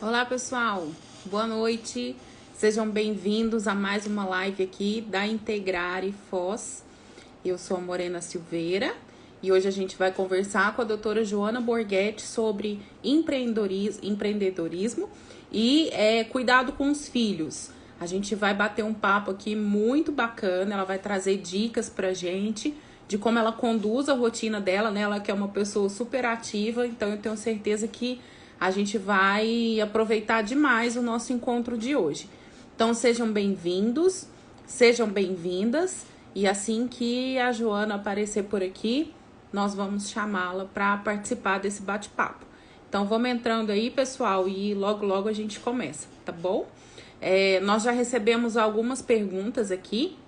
Olá, pessoal. Boa noite. Sejam bem-vindos a mais uma live aqui da Integrare Foz. Eu sou a Morena Silveira e hoje a gente vai conversar com a doutora Joana Borghetti sobre empreendedorismo e cuidado com os filhos. A gente vai bater um papo aqui muito bacana, ela vai trazer dicas pra gente de como ela conduz a rotina dela, né? Ela que é uma pessoa super ativa, então eu tenho certeza que a gente vai aproveitar demais o nosso encontro de hoje. Então sejam bem-vindos, sejam bem-vindas, e assim que a Joana aparecer por aqui, nós vamos chamá-la para participar desse bate-papo. Então vamos entrando aí, pessoal, e logo logo a gente começa, tá bom? Nós já recebemos algumas perguntas aqui,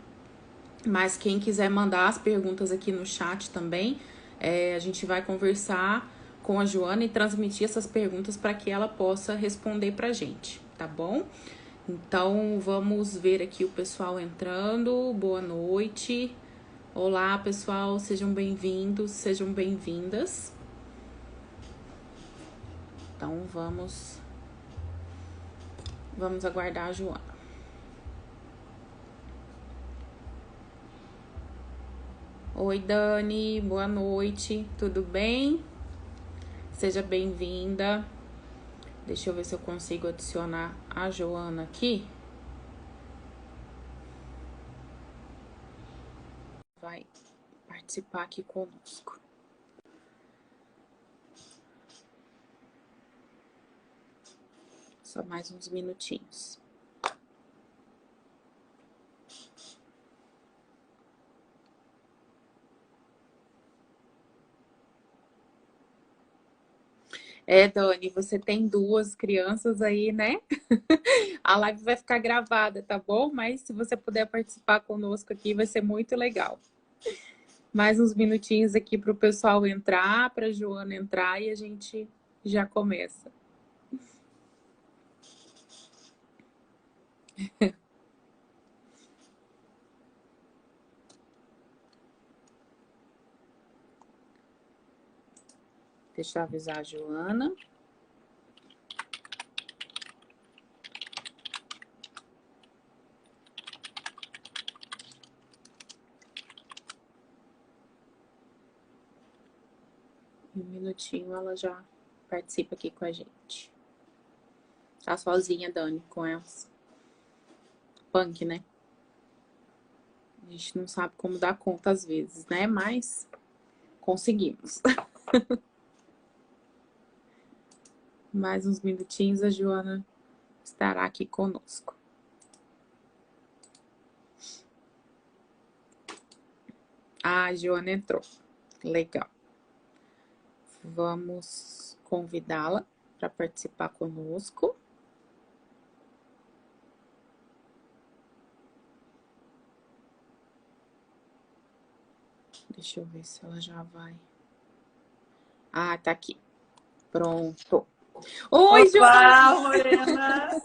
mas quem quiser mandar as perguntas aqui no chat também, a gente vai conversar com a Joana e transmitir essas perguntas para que ela possa responder para a gente, tá bom? Então vamos ver aqui o pessoal entrando. Boa noite. Olá, pessoal, sejam bem-vindos, sejam bem-vindas. Então vamos aguardar a Joana. Oi, Dani, boa noite, tudo bem? Seja bem-vinda. Deixa eu ver se eu consigo adicionar a Joana aqui. Vai participar aqui conosco. Só mais uns minutinhos. Dani, você tem duas crianças aí, né? A live vai ficar gravada, tá bom? Mas se você puder participar conosco aqui, vai ser muito legal. Mais uns minutinhos aqui para o pessoal entrar, para a Joana entrar e a gente já começa. Deixa eu avisar a Joana. Um minutinho ela já participa aqui com a gente. Tá sozinha, Dani, com elas. Punk, né? A gente não sabe como dar conta às vezes, né? Mas conseguimos. Mais uns minutinhos a Joana estará aqui conosco. A Joana entrou. Legal. Vamos convidá-la para participar conosco. Deixa eu ver se ela já vai. Ah, tá aqui. Pronto. Oi, Olá, Joana! Morena!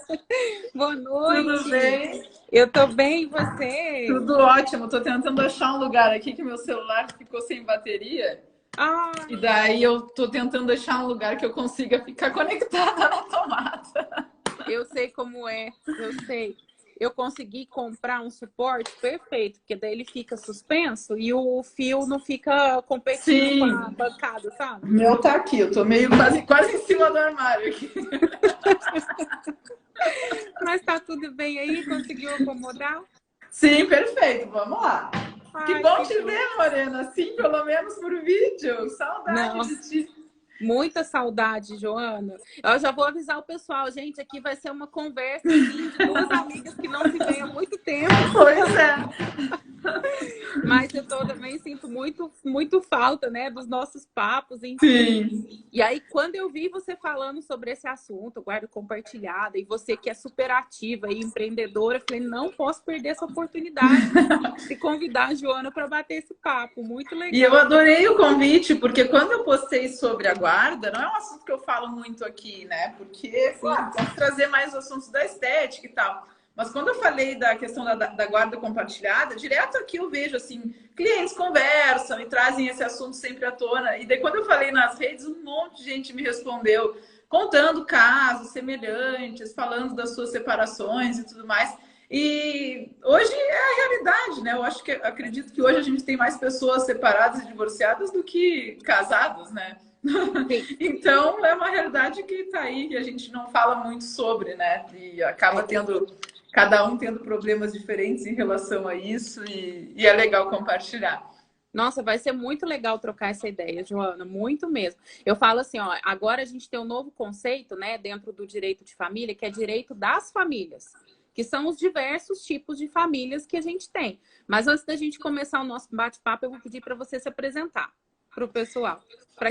Boa noite! Tudo bem? Eu tô bem, e você? Tudo ótimo. Tô tentando achar um lugar aqui que meu celular ficou sem bateria. Ah, E daí eu tô tentando achar um lugar que eu consiga ficar conectada na tomada. eu sei como é, eu sei. Eu consegui comprar um suporte perfeito, porque daí ele fica suspenso e o fio não fica competindo com a Sim, bancada, sabe? o meu tá aqui. Eu tô meio quase em cima do armário aqui. Mas tá tudo bem aí? Conseguiu acomodar? Sim, perfeito. Vamos lá. Que Ai, bom que te bom. ver, Morena. Sim, pelo menos por vídeo. Saudade de Nossa, ti. muita saudade, Joana. Eu já vou avisar o pessoal, gente, aqui vai ser uma conversa assim de duas amigas que não se veem há muito tempo. Pois é. Mas eu também sinto muito falta, né, dos nossos papos, enfim. Sim. E aí, quando eu vi você falando sobre esse assunto, guarda compartilhada, e você que é super ativa e empreendedora, eu falei, não posso perder essa oportunidade de convidar a Joana para bater esse papo. Muito E eu legal. adorei o convite, porque quando eu postei sobre a guarda, não é um assunto que eu falo muito aqui, né? Porque, Sim. claro, posso trazer mais assuntos da estética e tal. Mas quando eu falei da questão da guarda compartilhada, direto aqui eu vejo, assim, clientes conversam e trazem esse assunto sempre à tona. E daí, quando eu falei nas redes, um monte de gente me respondeu contando casos semelhantes, falando das suas separações e tudo mais. E hoje é a realidade, né? Eu acho que acredito que hoje a gente tem mais pessoas separadas e divorciadas do que casadas, né? Então é uma realidade que está aí, que a gente não fala muito sobre, né? E acaba tendo, cada um tendo problemas diferentes em relação a isso, e é legal compartilhar. Nossa, vai ser muito legal trocar essa ideia, Joana, muito mesmo. Eu falo assim, ó, agora a gente tem um novo conceito, né, dentro do direito de família, que é direito das famílias, que são os diversos tipos de famílias que a gente tem. Mas antes da gente começar o nosso bate-papo, eu vou pedir para você se apresentar para o pessoal.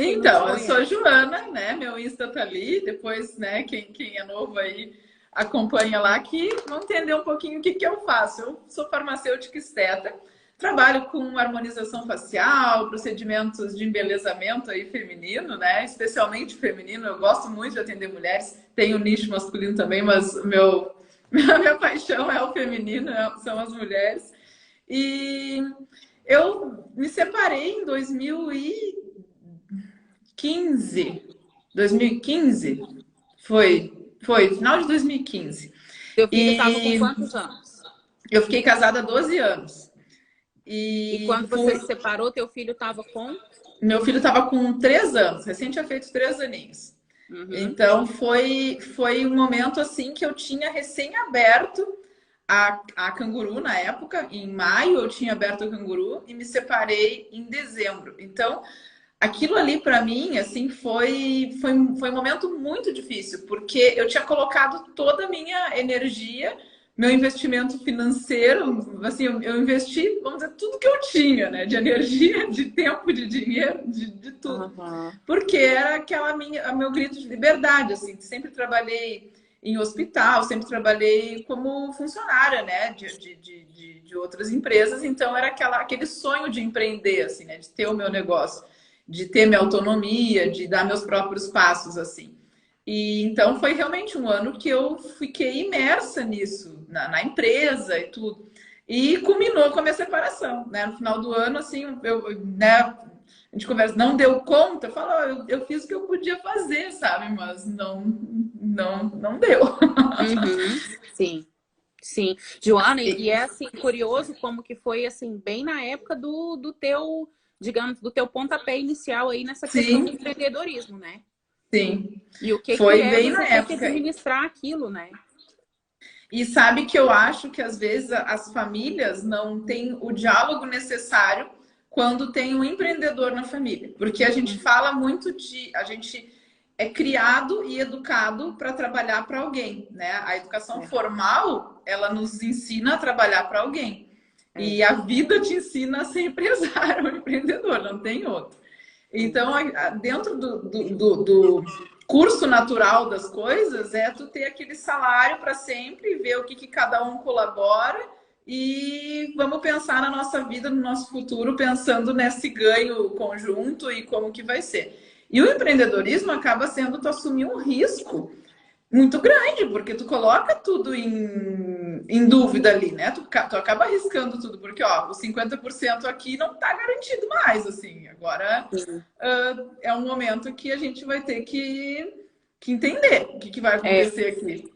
Então, eu sou Joana, né? Meu Insta tá ali. Depois, né, quem é novo aí acompanha lá, que vão entender um pouquinho o que eu faço. Eu sou farmacêutica esteta. Trabalho com harmonização facial, procedimentos de embelezamento aí feminino, né? Especialmente feminino. Eu gosto muito de atender mulheres. Tenho nicho masculino também, mas minha paixão é o feminino, são as mulheres. E eu me separei em 2015. 2015? Foi final de 2015. Seu filho estava com quantos anos? Eu fiquei casada há 12 anos. E quando você se separou, teu filho estava com? Meu filho estava com 3 anos, recém tinha feito 3 aninhos. Então foi um momento assim que eu tinha recém aberto a Canguru na época. Em maio eu tinha aberto a Canguru e me separei em dezembro. Então aquilo ali para mim assim foi um momento muito difícil, porque eu tinha colocado toda a minha energia, meu investimento financeiro, assim, eu investi, vamos dizer, tudo que eu tinha, né? De energia, de tempo, de dinheiro, de tudo. Porque era meu grito de liberdade, assim. Sempre trabalhei em hospital, sempre trabalhei como funcionária, né? De outras empresas. Então, era aquele sonho de empreender, assim, né? De ter o meu negócio, de ter minha autonomia, de dar meus próprios passos, assim. E então foi realmente um ano que eu fiquei imersa nisso, na empresa e tudo. E culminou com a minha separação, né? No final do ano, assim, né, a gente conversa, não deu conta, eu falo, eu fiz o que eu podia fazer, sabe? Mas não deu. Sim, sim. Joana, e é assim, curioso como que foi assim, bem na época do teu, digamos, do teu pontapé inicial aí nessa questão do empreendedorismo, né? Sim. E o que foi é bem você na ter época. que administrar aquilo, né? E sabe que eu acho que às vezes as famílias não têm o diálogo necessário quando tem um empreendedor na família. Porque a gente fala muito a gente é criado e educado para trabalhar para alguém, né? A educação formal, ela nos ensina a trabalhar para alguém. E a vida te ensina a ser empresário, ou empreendedor, não tem outro. Então, dentro do curso natural das coisas, é tu ter aquele salário para sempre, ver o que cada um colabora e vamos pensar na nossa vida, no nosso futuro, pensando nesse ganho conjunto e como que vai ser. E o empreendedorismo acaba sendo tu assumir um risco muito grande, porque tu coloca tudo em dúvida ali, né? Tu acaba arriscando tudo, porque ó, os 50% aqui não tá garantido mais, assim. Agora é um momento que a gente vai ter que entender o que vai acontecer aqui.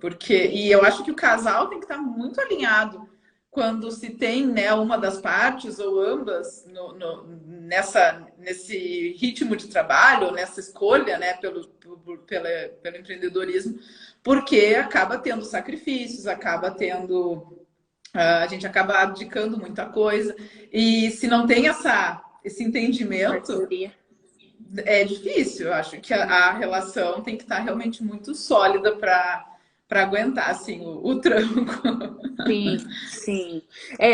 E eu acho que o casal tem que estar muito alinhado quando se tem, né, uma das partes ou ambas nesse ritmo de trabalho, nessa escolha, né, pelo empreendedorismo, porque acaba tendo sacrifícios, acaba tendo... a gente acaba abdicando muita coisa. E se não tem esse entendimento, é difícil. Eu acho que a relação tem que estar realmente muito sólida para aguentar assim, o tranco. Sim, sim.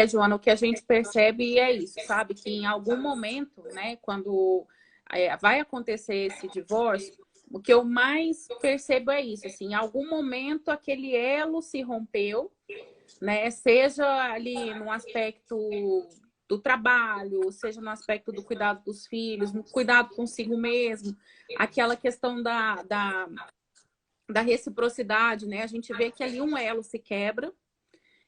Joana, o que a gente percebe é isso, sabe? Que em algum momento, né, quando vai acontecer esse divórcio, o que eu mais percebo é isso, assim, em algum momento aquele elo se rompeu, né? Seja ali no aspecto do trabalho, seja no aspecto do cuidado dos filhos, no cuidado consigo mesmo, aquela questão da reciprocidade, né? A gente vê que ali um elo se quebra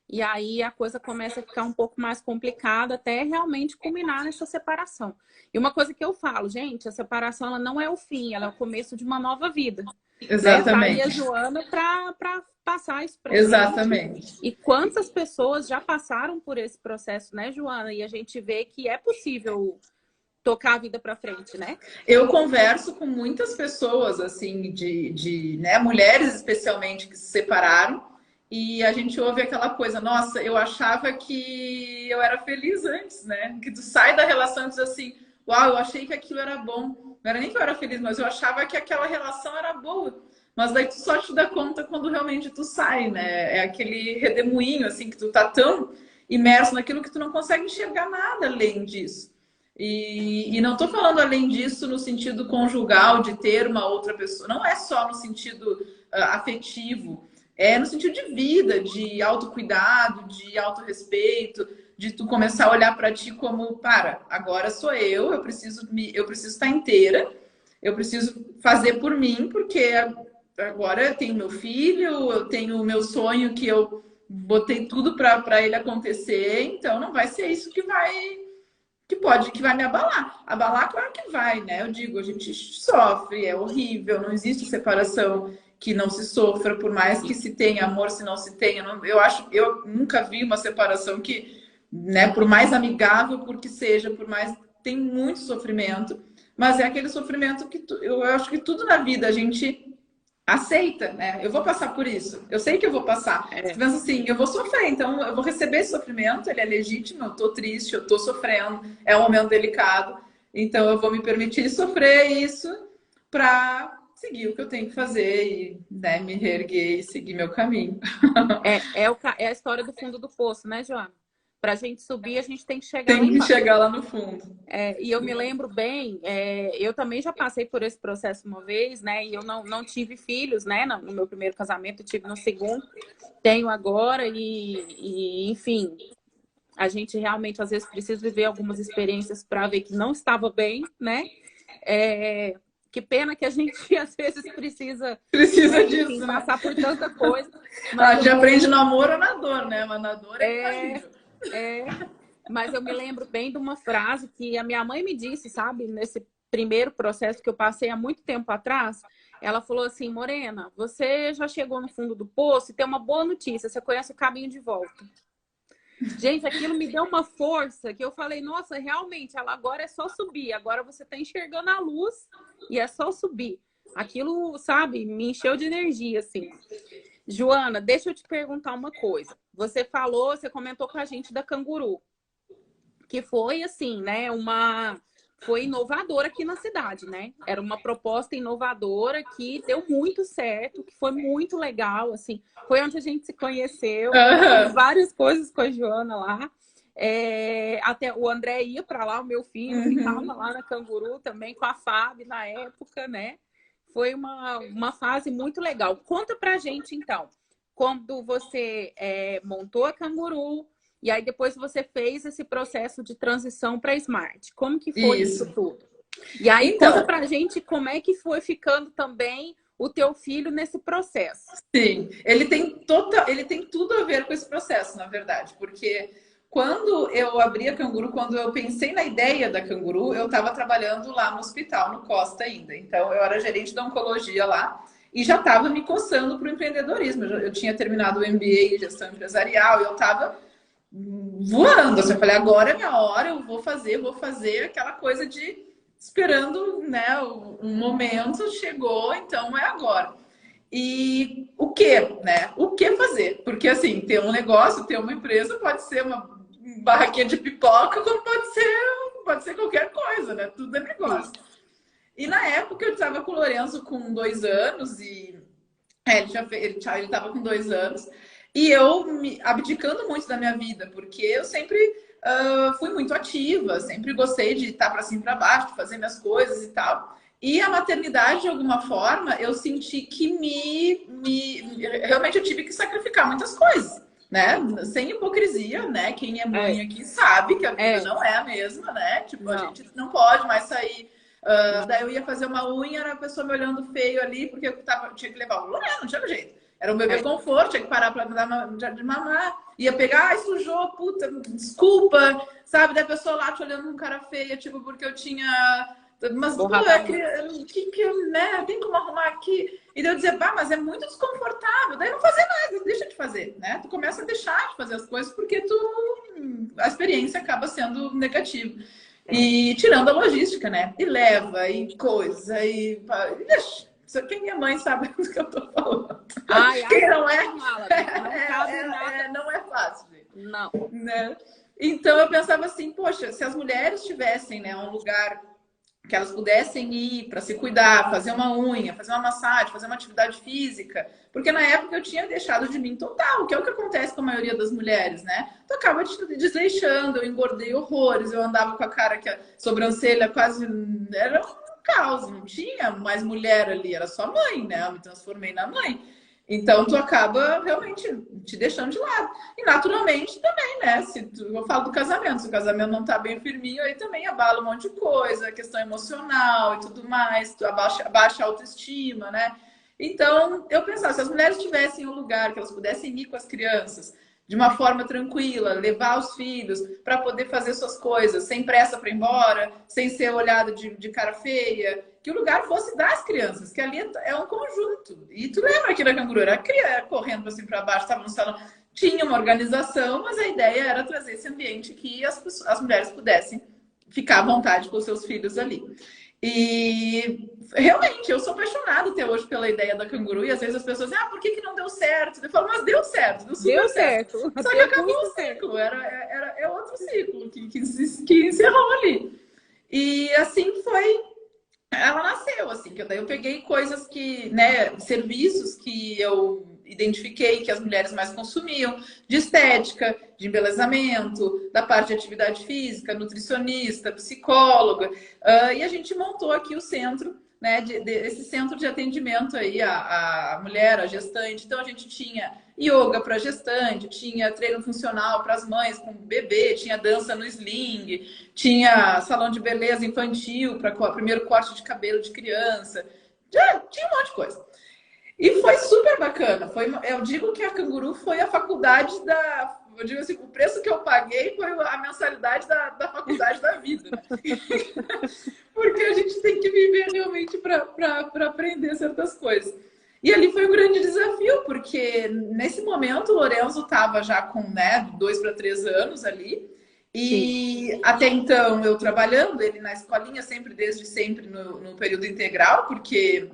e aí a coisa começa a ficar um pouco mais complicada até realmente culminar nessa separação. E uma coisa que eu falo, gente, a separação ela não é o fim, ela é o começo de uma nova vida. né? Tá aí a Exatamente. Joana para passar isso pra gente. Exatamente. E quantas pessoas já passaram por esse processo, né, Joana? E a gente vê que é possível tocar a vida para frente, né? Eu converso com muitas pessoas, assim, né, mulheres especialmente, que se separaram, e a gente ouve aquela coisa, nossa, eu achava que eu era feliz antes, né? Que tu sai da relação e diz assim, uau, eu achei que aquilo era bom. Não era nem que eu era feliz, mas eu achava que aquela relação era boa. Mas daí tu só te dá conta quando realmente tu sai, né? É aquele redemoinho, assim, que tu tá tão imerso naquilo que tu não consegue enxergar nada além disso. E não estou falando além disso no sentido conjugal, de ter uma outra pessoa. Não é só no sentido afetivo. É no sentido de vida, de autocuidado, de autorrespeito, de tu começar a olhar para ti como, para, agora sou eu preciso eu preciso estar inteira, eu preciso fazer por mim, porque agora eu tenho meu filho, eu tenho o meu sonho que eu botei tudo para ele acontecer, então não vai ser isso que vai me abalar. Abalar, claro que vai, né? Eu digo, a gente sofre, é horrível, não existe separação que não se sofra, por mais que se tenha amor, se não se tenha. Eu nunca vi uma separação que, né, por mais amigável por que seja, por mais tem muito sofrimento, mas é aquele sofrimento que eu acho que tudo na vida a gente aceita, né? Eu vou passar por isso. Eu sei que eu vou passar. Você pensa assim, eu vou sofrer, então eu vou receber esse sofrimento, ele é legítimo, eu tô triste, eu tô sofrendo, é um momento delicado, então eu vou me permitir sofrer isso para seguir o que eu tenho que fazer e, né, me reerguer e seguir meu caminho. É a história do fundo do poço, né, Joana? Para a gente subir, a gente tem que chegar lá Tem que embaixo. chegar lá no fundo. E eu me lembro bem, eu também já passei por esse processo uma vez, né? E eu não tive filhos, né? No meu primeiro casamento, eu tive no segundo, tenho agora, enfim, a gente realmente às vezes precisa viver algumas experiências para ver que não estava bem, né? Que pena que a gente às vezes precisa, Precisa né, disso, enfim, né? passar por tanta coisa. A Mas gente aprende no amor ou na dor, né? Mas na dor é infalível. Mas eu me lembro bem de uma frase que a minha mãe me disse, sabe? Nesse primeiro processo que eu passei há muito tempo atrás. Ela falou assim, Morena, você já chegou no fundo do poço e tem uma boa notícia, você conhece o caminho de volta. Gente, aquilo me deu uma força que eu falei, nossa, realmente, ela agora é só subir. Agora você está enxergando a luz e é só subir. Aquilo, sabe, me encheu de energia, assim. Joana, deixa eu te perguntar uma coisa. Você comentou com a gente da Canguru, que foi assim, né, foi inovadora aqui na cidade, né? Era uma proposta inovadora que deu muito certo, que foi muito legal, assim. Foi onde a gente se conheceu, fiz várias coisas com a Joana lá. Até o André ia para lá, o meu filho ficava lá na Canguru também com a Fábio na época, né? Foi uma fase muito legal. Conta pra gente, então, quando você montou a Canguru, e aí depois você fez esse processo de transição para Smart. Como que foi isso tudo? E aí Então, conta pra gente como é que foi ficando também o teu filho nesse processo. sim, ele tem tudo a ver com esse processo, na verdade, porque quando eu abri a Canguru, quando eu pensei na ideia da Canguru, eu estava trabalhando lá no hospital, no Costa ainda. Então, eu era gerente da oncologia lá e já estava me coçando para o empreendedorismo. Eu tinha terminado o MBA em gestão empresarial e eu estava voando. Assim, eu falei, agora é minha hora, eu vou fazer aquela coisa de esperando, né? Um momento chegou, então é agora. E o que, né? O que fazer? Porque assim, ter um negócio, ter uma empresa pode ser uma barraquinha de pipoca, como pode ser qualquer coisa, né? Tudo é negócio. E na época eu estava com o Lourenço com 2 anos e ele estava com 2 anos e eu me abdicando muito da minha vida, porque eu sempre fui muito ativa, sempre gostei de estar para cima e para baixo, de fazer minhas coisas e tal. E a maternidade, de alguma forma, eu senti que realmente eu tive que sacrificar muitas coisas, né? Sem hipocrisia, né? Quem é mãe aqui sabe que a vida não é a mesma, né? Tipo, não. A gente não pode mais sair. Daí eu ia fazer uma unha, era a pessoa me olhando feio ali, porque eu tinha que levar o Lorena, não tinha jeito. Era um bebê conforto, tinha que parar para dar de mamar. Ia pegar, ai, sujou, puta, desculpa, sabe? Daí a pessoa lá te olhando com cara feia, tipo, porque eu tinha Mas pô, Borrada né? Tem como arrumar aqui? E daí eu dizer, bah, mas é muito desconfortável. Daí não fazer nada, deixa de fazer, né? Tu começa a deixar de fazer as coisas porque a experiência acaba sendo negativa. E tirando a logística, né? E leva, e coisa, quem é mãe sabe do que eu tô falando. Ai, Quem não é, mala, não cabe nada. não é fácil, gente. Não. Né? Então eu pensava assim, poxa, se as mulheres tivessem, né, um lugar que elas pudessem ir para se cuidar, fazer uma unha, fazer uma massagem, fazer uma atividade física, porque na época eu tinha deixado de mim total, que é o que acontece com a maioria das mulheres, né? Tu acaba te desleixando, eu engordei horrores, eu andava com a cara que a sobrancelha quase era um caos, não tinha mais mulher ali, era só mãe, né? Eu me transformei na mãe. Então, tu acaba realmente te deixando de lado. E naturalmente também, né? Eu falo do casamento, se o casamento não tá bem firminho, aí também abala um monte de coisa, questão emocional e tudo mais, tu abaixa a autoestima, né? Então, eu pensava, se as mulheres tivessem um lugar que elas pudessem ir com as crianças de uma forma tranquila, levar os filhos para poder fazer suas coisas, sem pressa para ir embora, sem ser olhada de cara feia, que o lugar fosse das crianças, que ali é um conjunto. E tu lembra aqui da Canguru, era correndo para cima para baixo, estava no salão, tinha uma organização, mas a ideia era trazer esse ambiente que as mulheres pudessem ficar à vontade com os seus filhos ali. E realmente, eu sou apaixonada até hoje pela ideia da Canguru. E às vezes as pessoas dizem, por que não deu certo? Eu falo, mas deu certo, deu super certo. Só que acabou o ciclo, é outro ciclo que encerrou ali. E assim foi, ela nasceu, assim, que daí eu peguei coisas que, né, serviços que eu identifiquei que as mulheres mais consumiam, de estética, de embelezamento, da parte de atividade física, nutricionista, psicóloga, e a gente montou aqui o centro, né, esse centro de atendimento aí a mulher, a gestante. Então a gente tinha yoga para gestante, tinha treino funcional para as mães com bebê, tinha dança no sling, tinha salão de beleza infantil para primeiro corte de cabelo de criança, tinha um monte de coisa. E foi super bacana. Eu digo que a Canguru foi a faculdade da... Eu digo assim, o preço que eu paguei foi a mensalidade da faculdade da vida. Né? Porque a gente tem que viver realmente para aprender certas coisas. E ali foi um grande desafio, porque nesse momento o Lorenzo estava já com, né, 2 para 3 anos ali. E sim, até então eu trabalhando, ele na escolinha, desde sempre no período integral, porque...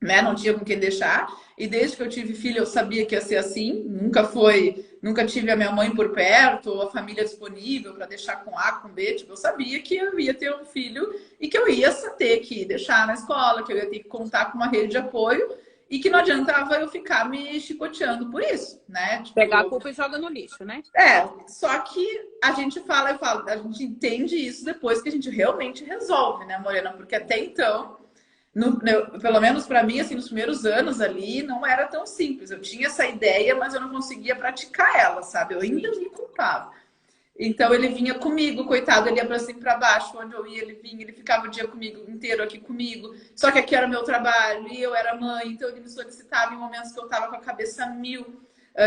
né, não tinha com quem deixar. E desde que eu tive filho, eu sabia que ia ser assim. Nunca tive a minha mãe por perto, ou a família disponível para deixar com A, com B. Tipo, eu sabia que eu ia ter um filho e que eu ia ter que deixar na escola, que eu ia ter que contar com uma rede de apoio e que não adiantava eu ficar me chicoteando por isso, né? Tipo, pegar a culpa e joga no lixo, né? Só que a gente a gente entende isso depois que a gente realmente resolve, né, Morena? Porque até então... pelo menos para mim, assim, nos primeiros anos ali, não era tão simples. Eu tinha essa ideia, mas eu não conseguia praticar ela, sabe? Eu ainda me culpava. Então ele vinha comigo, coitado, ele ia para cima e para baixo, onde eu ia, ele vinha, ele ficava o dia comigo, inteiro aqui comigo. Só que aqui era meu trabalho e eu era mãe, então ele me solicitava em momentos que eu estava com a cabeça a mil,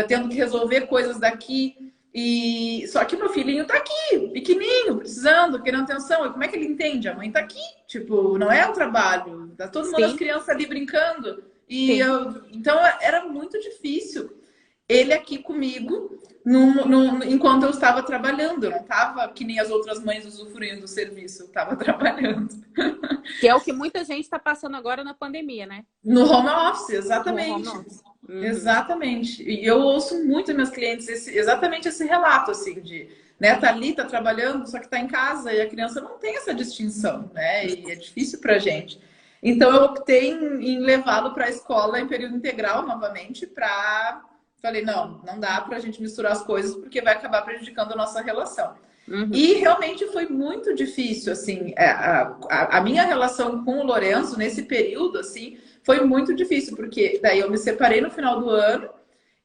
tendo que resolver coisas daqui. E só que meu filhinho tá aqui, pequenininho, precisando, querendo atenção. E como é que ele entende? A mãe tá aqui, tipo, não é o trabalho. Tá todo mundo, as crianças ali brincando. Então era muito difícil ele aqui comigo enquanto eu estava trabalhando. Eu não estava que nem as outras mães usufruindo do serviço, eu estava trabalhando. Que é o que muita gente está passando agora na pandemia, né? No home office, exatamente. No home office. Uhum. Exatamente. E eu ouço muito das minhas clientes exatamente esse relato, assim, de, né, tá ali, tá trabalhando, só que tá em casa e a criança não tem essa distinção, né? E é difícil pra gente. Então eu optei em levá-lo para a escola em período integral novamente falei, não dá pra gente misturar as coisas porque vai acabar prejudicando a nossa relação. Uhum. E realmente foi muito difícil, assim, a minha relação com o Lorenzo nesse período, assim, foi muito difícil, porque daí eu me separei no final do ano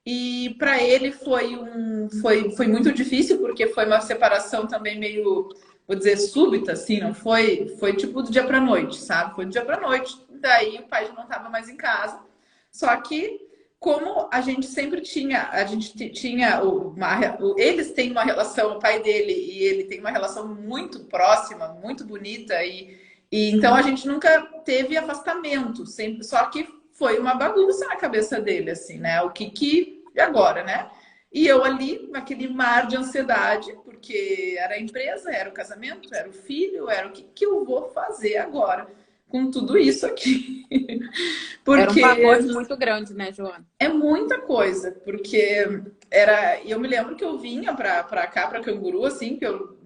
e para ele foi muito difícil, porque foi uma separação também meio, vou dizer, súbita, assim, não foi tipo do dia para noite, sabe? Foi do dia para noite. Daí o pai já não estava mais em casa. Só que como a gente sempre tinha, eles têm uma relação, o pai dele e ele tem uma relação muito próxima, muito bonita E então a gente nunca teve afastamento, sempre, só que foi uma bagunça na cabeça dele, assim, né? O que e agora, né? E eu ali, naquele mar de ansiedade, porque era a empresa, era o casamento, era o filho, era o que eu vou fazer agora com tudo isso aqui? Era um Porque pacote muito grande, né, Joana? é muita coisa, porque era. Eu me lembro que eu vinha pra cá, pra Canguru, assim, que eu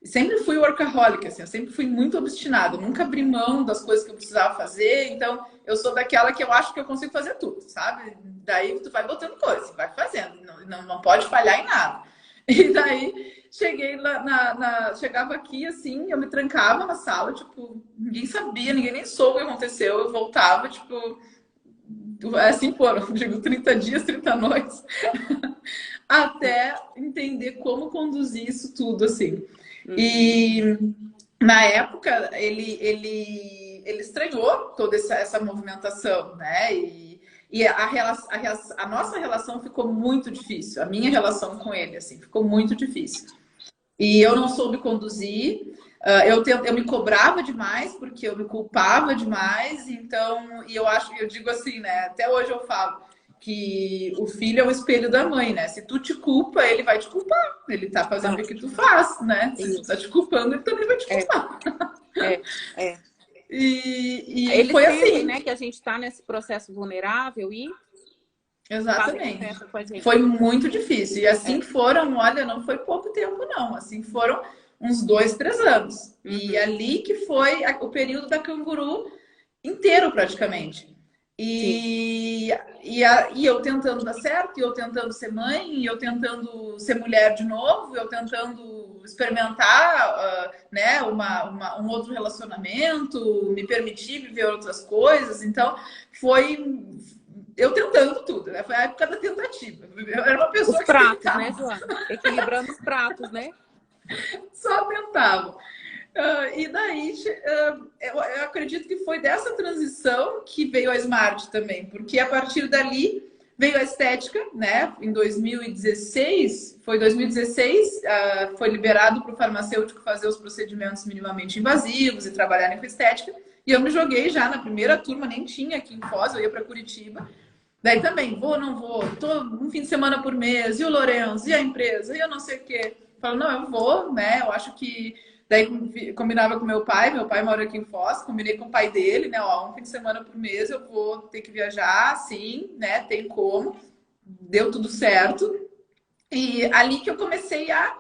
sempre fui workaholic, assim, eu sempre fui muito obstinada, nunca abri mão das coisas que eu precisava fazer, então eu sou daquela que eu acho que eu consigo fazer tudo, sabe? Daí tu vai botando coisa, vai fazendo, não pode falhar em nada. E daí cheguei lá chegava aqui assim, eu me trancava na sala, tipo, ninguém sabia, ninguém nem soube o que aconteceu, eu voltava, tipo, assim foram, digo, 30 dias, 30 noites, até entender como conduzir isso tudo, assim. E na época ele estranhou toda essa movimentação, né? E a nossa relação ficou muito difícil. A minha relação com ele, assim, ficou muito difícil. E eu não soube conduzir. Eu me cobrava demais porque eu me culpava demais. Então, e eu digo assim, né? Até hoje eu falo que o filho é o espelho da mãe, né? Se tu te culpa, ele vai te culpar. Ele tá fazendo o que tu faz, né? Se tu tá te culpando, ele também vai te culpar. É. E Eles foi sentem, assim. né, que a gente está nesse processo vulnerável e Exatamente. com a gente. Foi muito difícil. E assim foram, olha, não foi pouco tempo, não. Assim foram uns 2, 3 anos. E ali que foi o período da Canguru inteiro, praticamente. E eu tentando dar certo, e eu tentando ser mãe, e eu tentando ser mulher de novo, eu tentando experimentar né, um outro relacionamento, me permitir viver outras coisas. Então, foi eu tentando tudo, né? Foi a época da tentativa. Eu era uma pessoa Os que pratos, tentava. né, Joana? Equilibrando os pratos, né? Só tentava. E daí, eu acredito que foi dessa transição que veio a Smart também, porque a partir dali veio a estética, né? Em 2016, foi 2016, foi liberado para o farmacêutico fazer os procedimentos minimamente invasivos e trabalharem com estética. E eu me joguei já na primeira turma, nem tinha aqui em Foz, eu ia para Curitiba. Daí também, vou, não vou, tô um fim de semana por mês, e o Lourenço, e a empresa, e eu não sei o quê. Falo, não, eu vou, né? Eu acho que. Daí combinava com meu pai mora aqui em Foz, combinei com o pai dele, né? Ó, um fim de semana por mês eu vou ter que viajar, sim, né? Tem como. Deu tudo certo. E ali que eu comecei a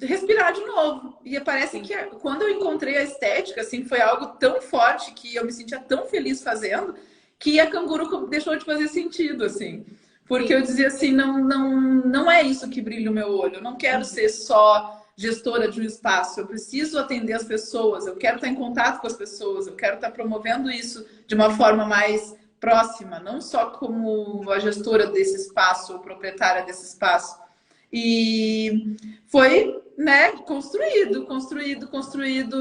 respirar de novo. E parece que quando eu encontrei a estética, assim, foi algo tão forte que eu me sentia tão feliz fazendo que a Canguru deixou de fazer sentido, assim. Porque eu dizia assim, não é isso que brilha o meu olho. Eu não quero ser só gestora de um espaço. Eu preciso atender as pessoas. Eu quero estar em contato com as pessoas. Eu quero estar promovendo isso de uma forma mais próxima, não só como a gestora desse espaço, ou proprietária desse espaço. E foi, né, construído,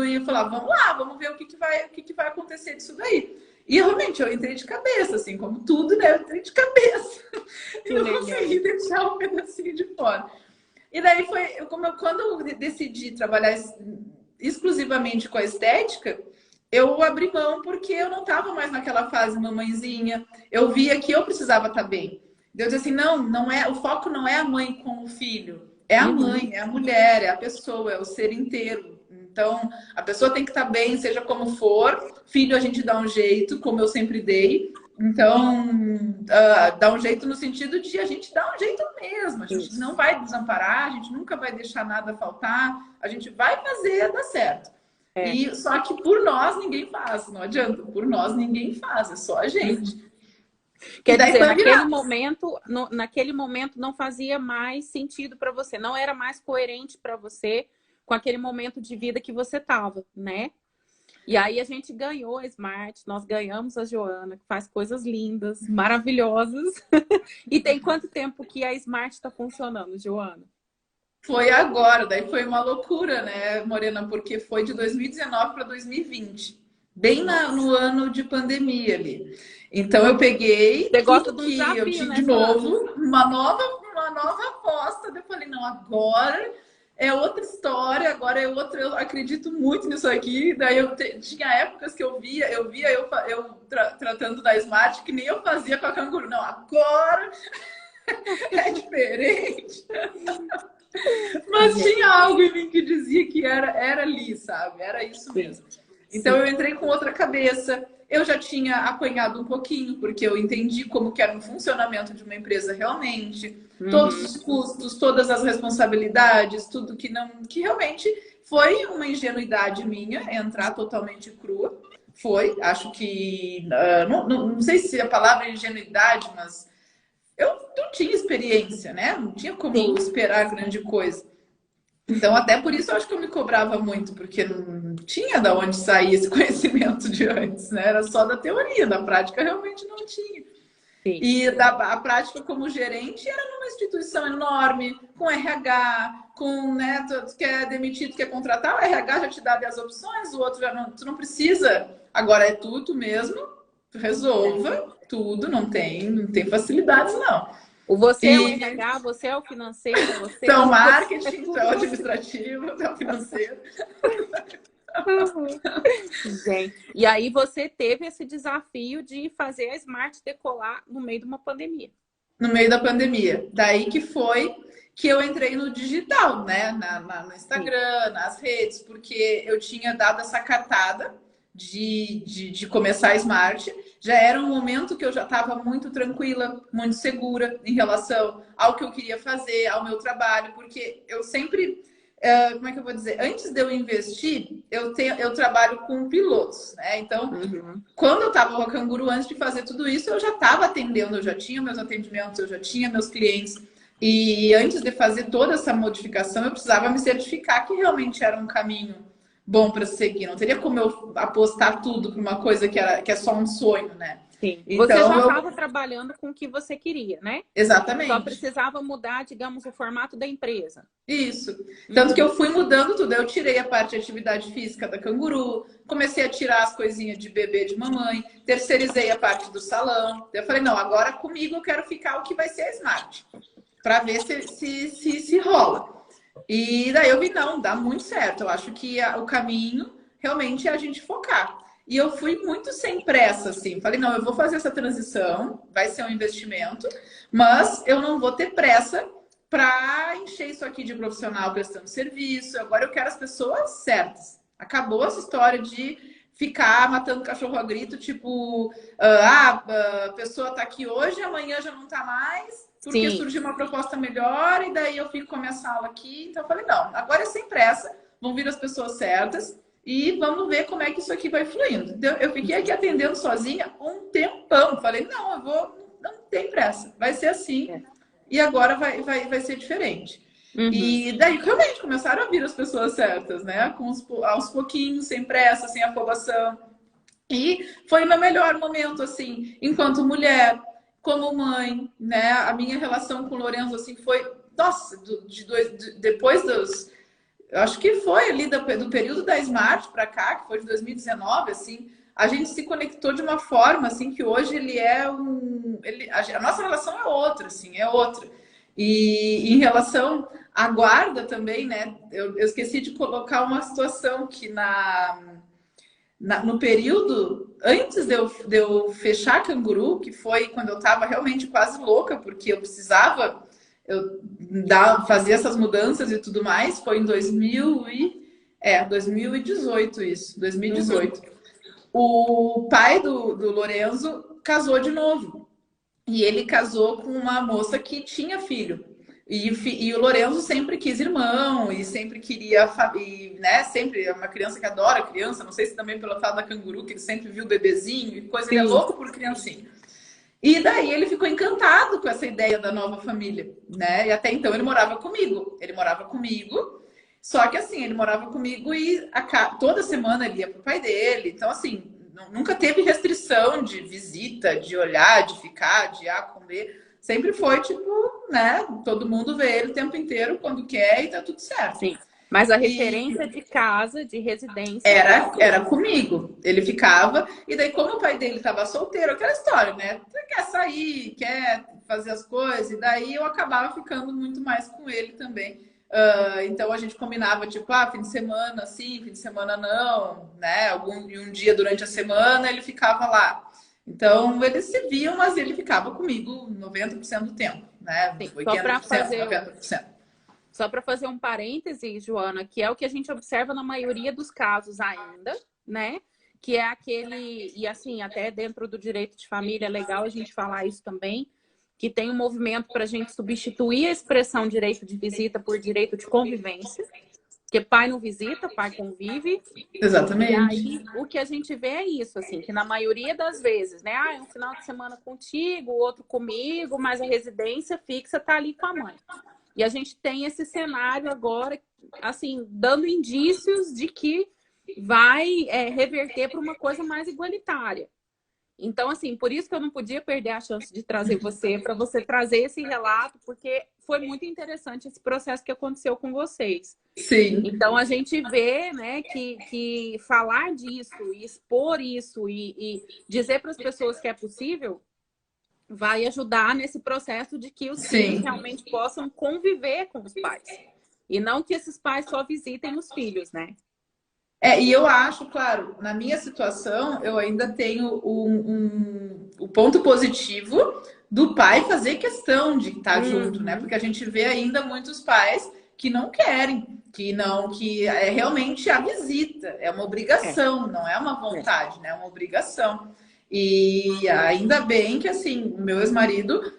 e eu falava, vamos lá, vamos ver o que vai acontecer disso daí. E realmente eu entrei de cabeça, assim, como tudo, né? Eu entrei de cabeça. E não consegui deixar um pedacinho de fora. E daí foi, quando eu decidi trabalhar exclusivamente com a estética, eu abri mão porque eu não estava mais naquela fase mamãezinha. Eu via que eu precisava estar bem. Deus disse assim, não é, o foco não é a mãe com o filho, é a mãe, é a mulher, é a pessoa, é o ser inteiro. Então, a pessoa tem que estar bem, seja como for. Filho, a gente dá um jeito, como eu sempre dei. Então, dá um jeito no sentido de a gente dar um jeito mesmo. A gente não vai desamparar, a gente nunca vai deixar nada faltar. A gente vai fazer dar certo. E só que por nós ninguém faz, não adianta. Por nós ninguém faz, é só a gente. Quer dizer, naquele momento não fazia mais sentido para você, não era mais coerente para você com aquele momento de vida que você estava, né? E aí a gente ganhou a Smart, nós ganhamos a Joana, que faz coisas lindas, maravilhosas. E tem quanto tempo que a Smart está funcionando, Joana? Foi agora, daí foi uma loucura, né, Morena? Porque foi de 2019 para 2020, bem no ano de pandemia ali. Então eu peguei Você gosta tudo de um que desafio, eu tive né, de novo, uma nova aposta. Daí eu falei, não, agora é outra história, agora é outra. Eu acredito muito nisso aqui. Daí tinha épocas que tratando da Smart que nem eu fazia com a Canguru. Não, agora é diferente. Mas tinha algo em mim que dizia que era ali, sabe? Era isso mesmo. Então eu entrei com outra cabeça. Eu já tinha apanhado um pouquinho, porque eu entendi como que era um funcionamento de uma empresa realmente, todos os custos, todas as responsabilidades, tudo que realmente foi uma ingenuidade minha entrar totalmente crua. Foi, acho que não sei se a palavra é ingenuidade, mas eu não tinha experiência, né? Não tinha como esperar grande coisa. Então, até por isso eu acho que eu me cobrava muito, porque não tinha de onde sair esse conhecimento de antes, né? Era só da teoria, da prática realmente não tinha. Sim. E a prática como gerente era numa instituição enorme, com RH, com, né, tu quer demitir, tu quer contratar, o RH já te dá as opções, o outro já não, tu não precisa. Agora é tu mesmo, tu resolva tudo, não tem facilidades, não. Você é o RH, você é o financeiro, você então, é o marketing, tu é o administrativo, tu é o financeiro. Gente, e aí você teve esse desafio de fazer a Smart decolar no meio de uma pandemia. No meio da pandemia. Daí que foi que eu entrei no digital, né? No Instagram, nas redes, porque eu tinha dado essa cartada de começar a Smart. Já era um momento que eu já estava muito tranquila, muito segura em relação ao que eu queria fazer, ao meu trabalho, porque eu sempre, como é que eu vou dizer? Antes de eu investir, eu trabalho com pilotos, né? Então, quando eu estava com a Canguru, antes de fazer tudo isso, eu já estava atendendo, eu já tinha meus atendimentos, eu já tinha meus clientes. E antes de fazer toda essa modificação, eu precisava me certificar que realmente era um caminho bom para seguir. Não teria como eu apostar tudo para uma coisa que é só um sonho, né? Sim. Então, você já estava trabalhando com o que você queria, né? Exatamente. Só precisava mudar, digamos, o formato da empresa. Isso. Tanto que eu fui mudando tudo. Eu tirei a parte de atividade física da Canguru, comecei a tirar as coisinhas de bebê de mamãe, terceirizei a parte do salão. Eu falei, não, agora comigo eu quero ficar o que vai ser a Smart, para ver se rola. E daí eu vi, não, dá muito certo. Eu acho que o caminho realmente é a gente focar. E eu fui muito sem pressa, assim. Falei, não, eu vou fazer essa transição, vai ser um investimento, mas eu não vou ter pressa para encher isso aqui de profissional prestando serviço. Agora eu quero as pessoas certas. Acabou essa história de ficar matando cachorro a grito, tipo, a pessoa tá aqui hoje, amanhã já não tá mais, porque surgiu uma proposta melhor, e daí eu fico com a minha sala aqui. Então eu falei, não, agora é sem pressa, vão vir as pessoas certas e vamos ver como é que isso aqui vai fluindo. Então, eu fiquei aqui atendendo sozinha um tempão. Falei, não, não tem pressa, vai ser assim, e agora vai ser diferente. E daí realmente começaram a vir as pessoas certas, né? Aos pouquinhos, sem pressa, sem afobação. E foi o meu melhor momento, assim, enquanto mulher, como mãe, né? A minha relação com o Lorenzo, assim, foi... Nossa, depois dos... Eu acho que foi ali do período da Smart para cá, que foi de 2019, assim, a gente se conectou de uma forma, assim, que hoje ele é a nossa relação é outra, assim, é outra. E em relação à guarda também, né? Eu esqueci de colocar uma situação que no período antes de eu fechar a Canguru, que foi quando eu estava realmente quase louca, porque eu precisava fazer essas mudanças e tudo mais, foi em 2018 isso, 2018. O pai do Lorenzo casou de novo. E ele casou com uma moça que tinha filho. E o Lorenzo sempre quis irmão, e sempre queria, né? Sempre é uma criança que adora criança, não sei se também pelo fato da Canguru, que ele sempre viu o bebezinho e coisa, ele é louco por criancinha. E daí ele ficou encantado com essa ideia da nova família, né? E até então ele morava comigo. Só que assim, ele morava comigo e toda semana ele ia pro pai dele. Então, assim, nunca teve restrição de visita, de olhar, de ficar, de comer. Sempre foi, tipo, né? Todo mundo vê ele o tempo inteiro, quando quer, e tá tudo certo. Sim. Mas a referência de casa, de residência... Era comigo. Ele ficava. E daí, como o pai dele estava solteiro, aquela história, né? Você quer sair, quer fazer as coisas. E daí eu acabava ficando muito mais com ele também, Então a gente combinava, tipo, fim de semana sim, fim de semana não, né? Um dia durante a semana ele ficava lá. Então eles se viam, mas ele ficava comigo 90% do tempo, né? Sim, 80%, 90%. só para fazer um parêntese, Joana, que é o que a gente observa na maioria dos casos ainda, né? Que é aquele, e assim, até dentro do direito de família é legal a gente falar isso também, que tem um movimento para a gente substituir a expressão direito de visita por direito de convivência, porque pai não visita, pai convive. Exatamente. E aí, o que a gente vê é isso, assim, que na maioria das vezes, né? É um final de semana contigo, outro comigo, mas a residência fixa tá ali com a mãe. E a gente tem esse cenário agora, assim, dando indícios de que vai reverter para uma coisa mais igualitária. Então, assim, por isso que eu não podia perder a chance de trazer você, para você trazer esse relato, porque foi muito interessante esse processo que aconteceu com vocês. Sim. Então, a gente vê, né, que falar disso, e expor isso e dizer para as pessoas que é possível, vai ajudar nesse processo de que os filhos realmente possam conviver com os pais. E não que esses pais só visitem os filhos, né? E eu acho, claro, na minha situação, eu ainda tenho o ponto positivo do pai fazer questão de estar junto, né? Porque a gente vê ainda muitos pais que não querem, que é realmente a visita, é uma obrigação, não é uma vontade, né? É uma obrigação. E ainda bem que, assim, o meu ex-marido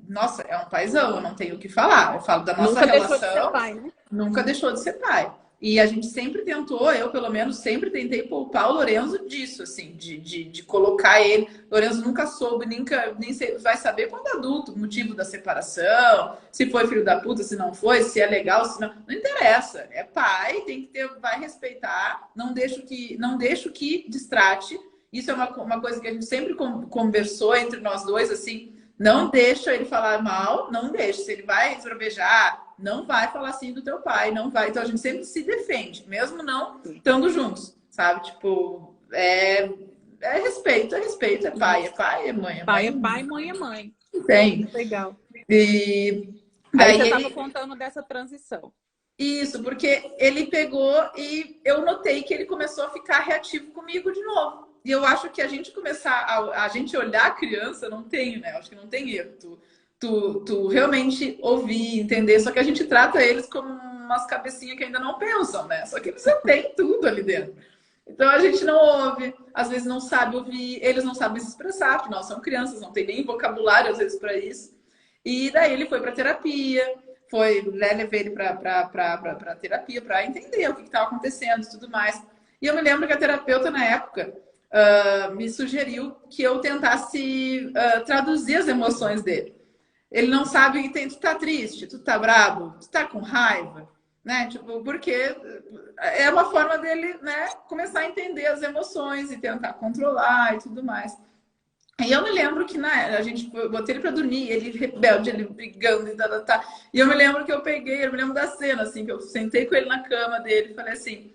nossa, é um paizão, eu não tenho o que falar. Eu falo da nossa relação. Nunca deixou de ser pai, né? Nunca deixou de ser pai. E a gente sempre tentou, eu pelo menos sempre tentei poupar o Lorenzo disso, assim, de colocar ele. O Lorenzo nunca soube, nem vai saber quando adulto, o motivo da separação, se foi filho da puta, se não foi, se é legal, se não. Não interessa. É pai, tem que ter, vai respeitar, não deixo que distrate. Isso é uma coisa que a gente sempre conversou entre nós dois, assim. Não deixa ele falar mal, não deixa. Se ele vai esbravejar, não vai falar assim do teu pai, não vai. Então a gente sempre se defende, mesmo não estando juntos, sabe? Tipo, é respeito, é pai, é mãe, é pai. Mãe É pai, mãe é mãe. Tem. Legal. E daí você estava contando dessa transição. Isso, porque ele pegou e eu notei que ele começou a ficar reativo comigo de novo. E eu acho que a gente começar a gente olhar a criança, não tem, né? Acho que não tem erro. Tu realmente ouvir, entender. Só que a gente trata eles como umas cabecinhas que ainda não pensam, né? Só que eles já têm tudo ali dentro. Então a gente não ouve, às vezes não sabe ouvir, eles não sabem se expressar, porque nós somos crianças, não tem nem vocabulário às vezes para isso. E daí ele foi para terapia, levei ele para terapia para entender o que estava acontecendo e tudo mais. E eu me lembro que a terapeuta na época me sugeriu que eu tentasse traduzir as emoções dele. Ele não sabe que tu tá triste, tu tá bravo, tu tá com raiva, né? Tipo, porque é uma forma dele, né, começar a entender as emoções e tentar controlar e tudo mais. E eu me lembro que a gente botei ele pra dormir, ele rebelde, ele brigando e tá. E eu me lembro que eu me lembro da cena, assim, que eu sentei com ele na cama dele e falei assim,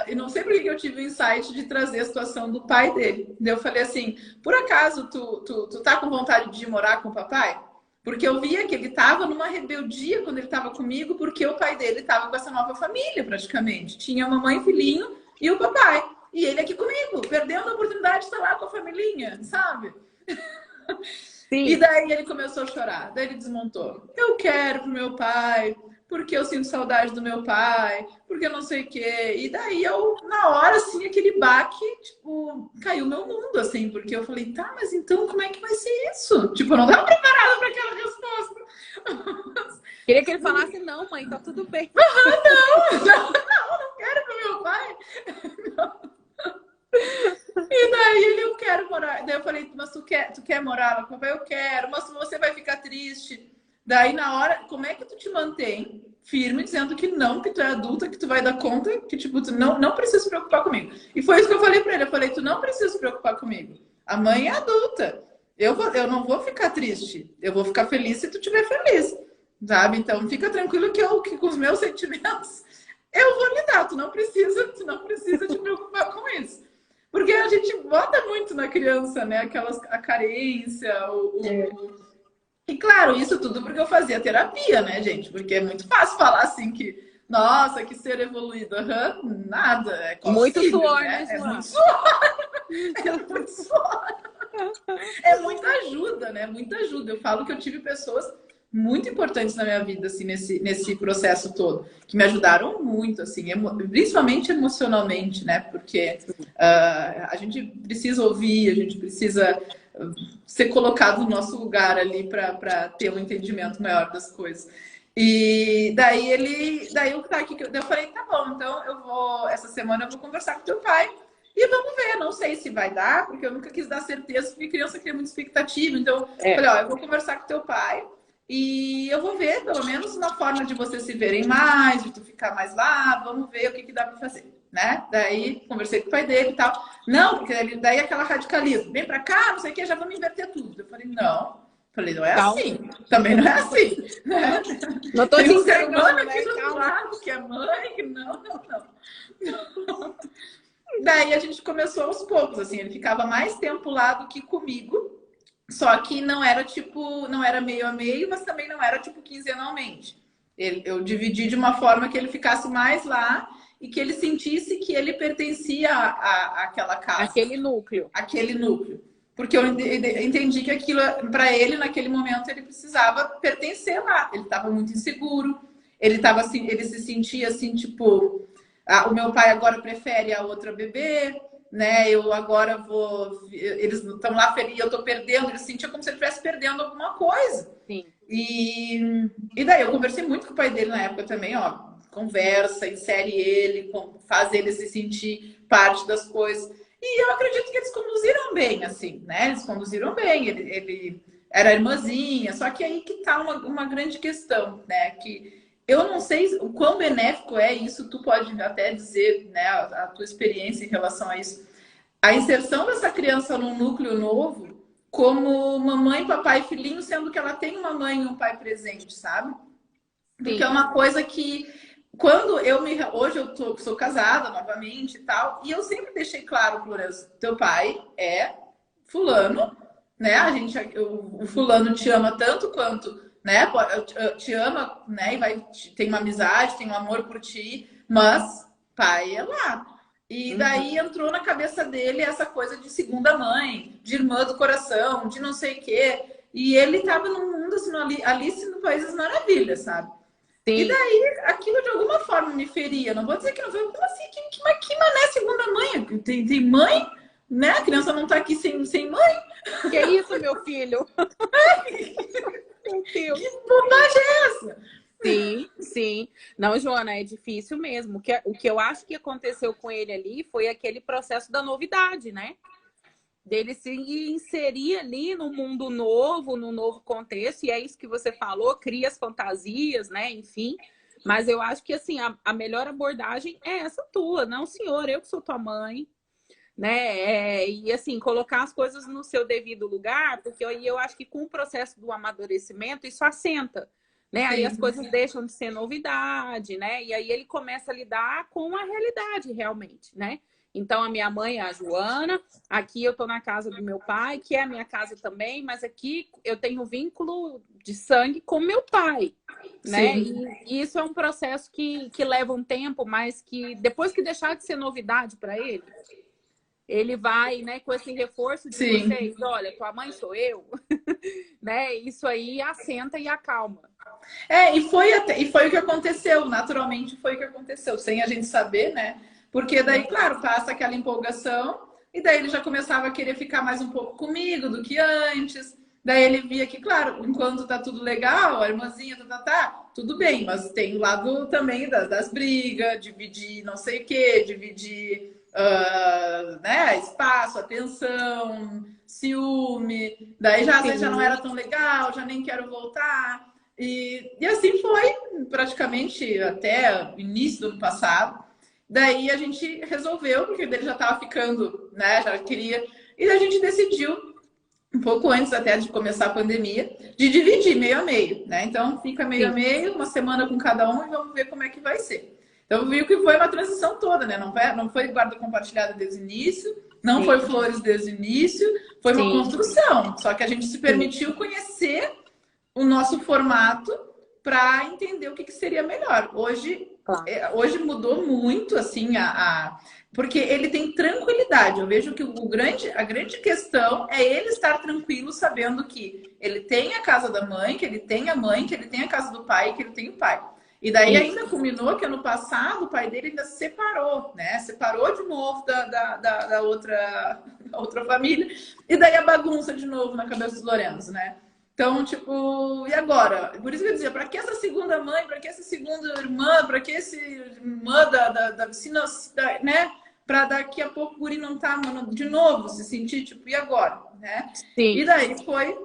e não sei por que eu tive o insight de trazer a situação do pai dele. Daí eu falei assim, por acaso tu tá com vontade de morar com o papai? Porque eu via que ele estava numa rebeldia quando ele estava comigo, porque o pai dele estava com essa nova família, praticamente. Tinha a mamãe, filhinho e o papai. E ele aqui comigo, perdendo a oportunidade de estar lá com a familhinha, sabe? Sim. E daí ele começou a chorar. Daí ele desmontou. Eu quero pro meu pai, porque eu sinto saudade do meu pai, porque não sei o quê. E daí eu, na hora, assim, aquele baque, tipo, caiu meu mundo, assim, porque eu falei, tá, mas então como é que vai ser isso? Tipo, eu não estava preparada para aquela resposta. Queria que ele falasse, não, mãe, tá tudo bem. Não quero pro meu pai. Não. E daí eu quero morar. Daí eu falei, mas tu quer morar lá com o papai? Eu quero, mas você vai ficar triste. Daí na hora, como é que tu te mantém firme, dizendo que não, que tu é adulta, que tu vai dar conta, que tipo, tu não precisa se preocupar comigo. E foi isso que eu falei pra ele. Eu falei, tu não precisa se preocupar comigo. A mãe é adulta. Eu não vou ficar triste. Eu vou ficar feliz se tu estiver feliz. Sabe? Então fica tranquilo que com os meus sentimentos eu vou lidar. Tu não precisa te preocupar com isso. Porque a gente bota muito na criança, né? A carência, E claro, isso tudo porque eu fazia terapia, né, gente? Porque é muito fácil falar assim que, nossa, que ser evoluído. Aham, nada, é Muito possível, suor, né? né, É muito Joana? suor, é muito suor. É muita ajuda, né? Muita ajuda. Eu falo que eu tive pessoas muito importantes na minha vida, assim, nesse processo todo, que me ajudaram muito, assim, principalmente emocionalmente, né? Porque a gente precisa ouvir, a gente precisa ser colocado no nosso lugar ali para ter um entendimento maior das coisas. E daí eu, tá, eu falei, tá bom, então essa semana eu vou conversar com teu pai e vamos ver, não sei se vai dar, porque eu nunca quis dar certeza, porque criança cria muita expectativa. Então, É. falei, ó, eu vou conversar com teu pai e eu vou ver, pelo menos, uma forma de vocês se verem mais, de tu ficar mais lá, vamos ver o que dá para fazer, né? Daí, conversei com o pai dele e tal. Não, porque daí aquela radicalismo, vem para cá, não sei o que, já vamos inverter tudo. Eu falei, não. Falei, não é Calma. assim. Também não é assim. Né? Não tô te Tem um ser entregando, humano né? aqui do outro Calma. lado, que é mãe. Não, não, não. Daí a gente começou aos poucos, assim, ele ficava mais tempo lá do que comigo, só que não era tipo, não era meio a meio, mas também não era tipo quinzenalmente. Eu dividi de uma forma que ele ficasse mais lá e que ele sentisse que ele pertencia àquela casa, Aquele núcleo. aquele núcleo. Porque eu entendi que aquilo, para ele, naquele momento, ele precisava pertencer lá. Ele estava muito inseguro, ele se sentia assim, tipo, o meu pai agora prefere a outra bebê, né? Eu agora vou. Eles estão lá felizes, eu estou perdendo. Ele se sentia como se ele estivesse perdendo alguma coisa. Sim. E daí eu conversei muito com o pai dele na época também, ó. Conversa, insere ele, faz ele se sentir parte das coisas. E eu acredito que eles conduziram bem, assim, né? Eles conduziram bem. Ele era irmãzinha, só que aí que tá uma grande questão, né? Que eu não sei o quão benéfico é isso, tu pode até dizer, né, a tua experiência em relação a isso. A inserção dessa criança num núcleo novo, como mamãe, papai e filhinho, sendo que ela tem uma mãe e um pai presente, sabe? Porque Sim. é uma coisa que hoje sou casada novamente e tal, e eu sempre deixei claro, Florença, teu pai é fulano, né? O fulano te ama tanto quanto, né? Te ama, né? Tem uma amizade, tem um amor por ti, mas pai é lá. E daí entrou na cabeça dele essa coisa de segunda mãe, de irmã do coração, de não sei o quê. E ele tava num mundo assim, Alice no País das Maravilhas, sabe? E Sim. daí, aquilo de alguma forma me feria. Não vou dizer que não foi. Como assim? Que mané segunda mãe? Tem mãe? Né? A criança não tá aqui sem mãe? Que isso, meu filho? Meu Deus. Que bobagem é essa? Sim, sim. Não, Joana, é difícil mesmo. O que eu acho que aconteceu com ele ali foi aquele processo da novidade, né? Dele se inserir ali no mundo novo, no novo contexto, e é isso que você falou, cria as fantasias, né? Enfim. Mas eu acho que assim, a melhor abordagem é essa tua, não, senhor, eu que sou tua mãe, né? E assim, colocar as coisas no seu devido lugar, porque aí eu acho que com o processo do amadurecimento, isso assenta. Né? Aí as coisas deixam de ser novidade, né? E aí ele começa a lidar com a realidade realmente, né? Então a minha mãe é a Joana, aqui eu tô na casa do meu pai, que é a minha casa também, mas aqui eu tenho vínculo de sangue com meu pai, né? E isso é um processo que leva um tempo, mas que depois que deixar de ser novidade para ele vai, né, com esse reforço de vocês, olha, tua mãe sou eu, né? Isso aí assenta e acalma. E foi o que aconteceu, naturalmente foi o que aconteceu, sem a gente saber, né? Porque daí, claro, passa aquela empolgação, e daí ele já começava a querer ficar mais um pouco comigo do que antes. Daí ele via que, claro, enquanto tá tudo legal, a irmãzinha, tudo bem, mas tem o lado também das brigas, dividir não sei o quê, dividir né, espaço, atenção, ciúme. Daí já às vezes já não era tão legal, já nem quero voltar. E assim foi praticamente até o início do ano passado. Daí a gente resolveu, porque ele já estava ficando, né? Já queria. E a gente decidiu, um pouco antes até de começar a pandemia, de dividir meio a meio, né? Então fica meio a meio, uma semana com cada um e vamos ver como é que vai ser. Então viu que foi uma transição toda, né? Não foi guarda compartilhada desde o início, não foi flores desde o início, foi uma construção. Só que a gente se permitiu conhecer o nosso formato para entender o que, que seria melhor. Hoje, Claro. hoje mudou muito, assim, porque ele tem tranquilidade. Eu vejo que a grande questão é ele estar tranquilo, sabendo que ele tem a casa da mãe, que ele tem a mãe, que ele tem a casa do pai, que ele tem o pai. E daí ainda culminou que ano passado o pai dele ainda se separou, né? Separou de novo da outra família. E daí a bagunça de novo na cabeça dos Lorenzo, né? Então, tipo, e agora? Por isso que eu dizia, para que essa segunda mãe, para que essa segunda irmã, para que esse irmã da piscina, né? Para daqui a pouco o guri não tá, mano, de novo, se sentir, tipo, e agora? Né? Sim. E daí foi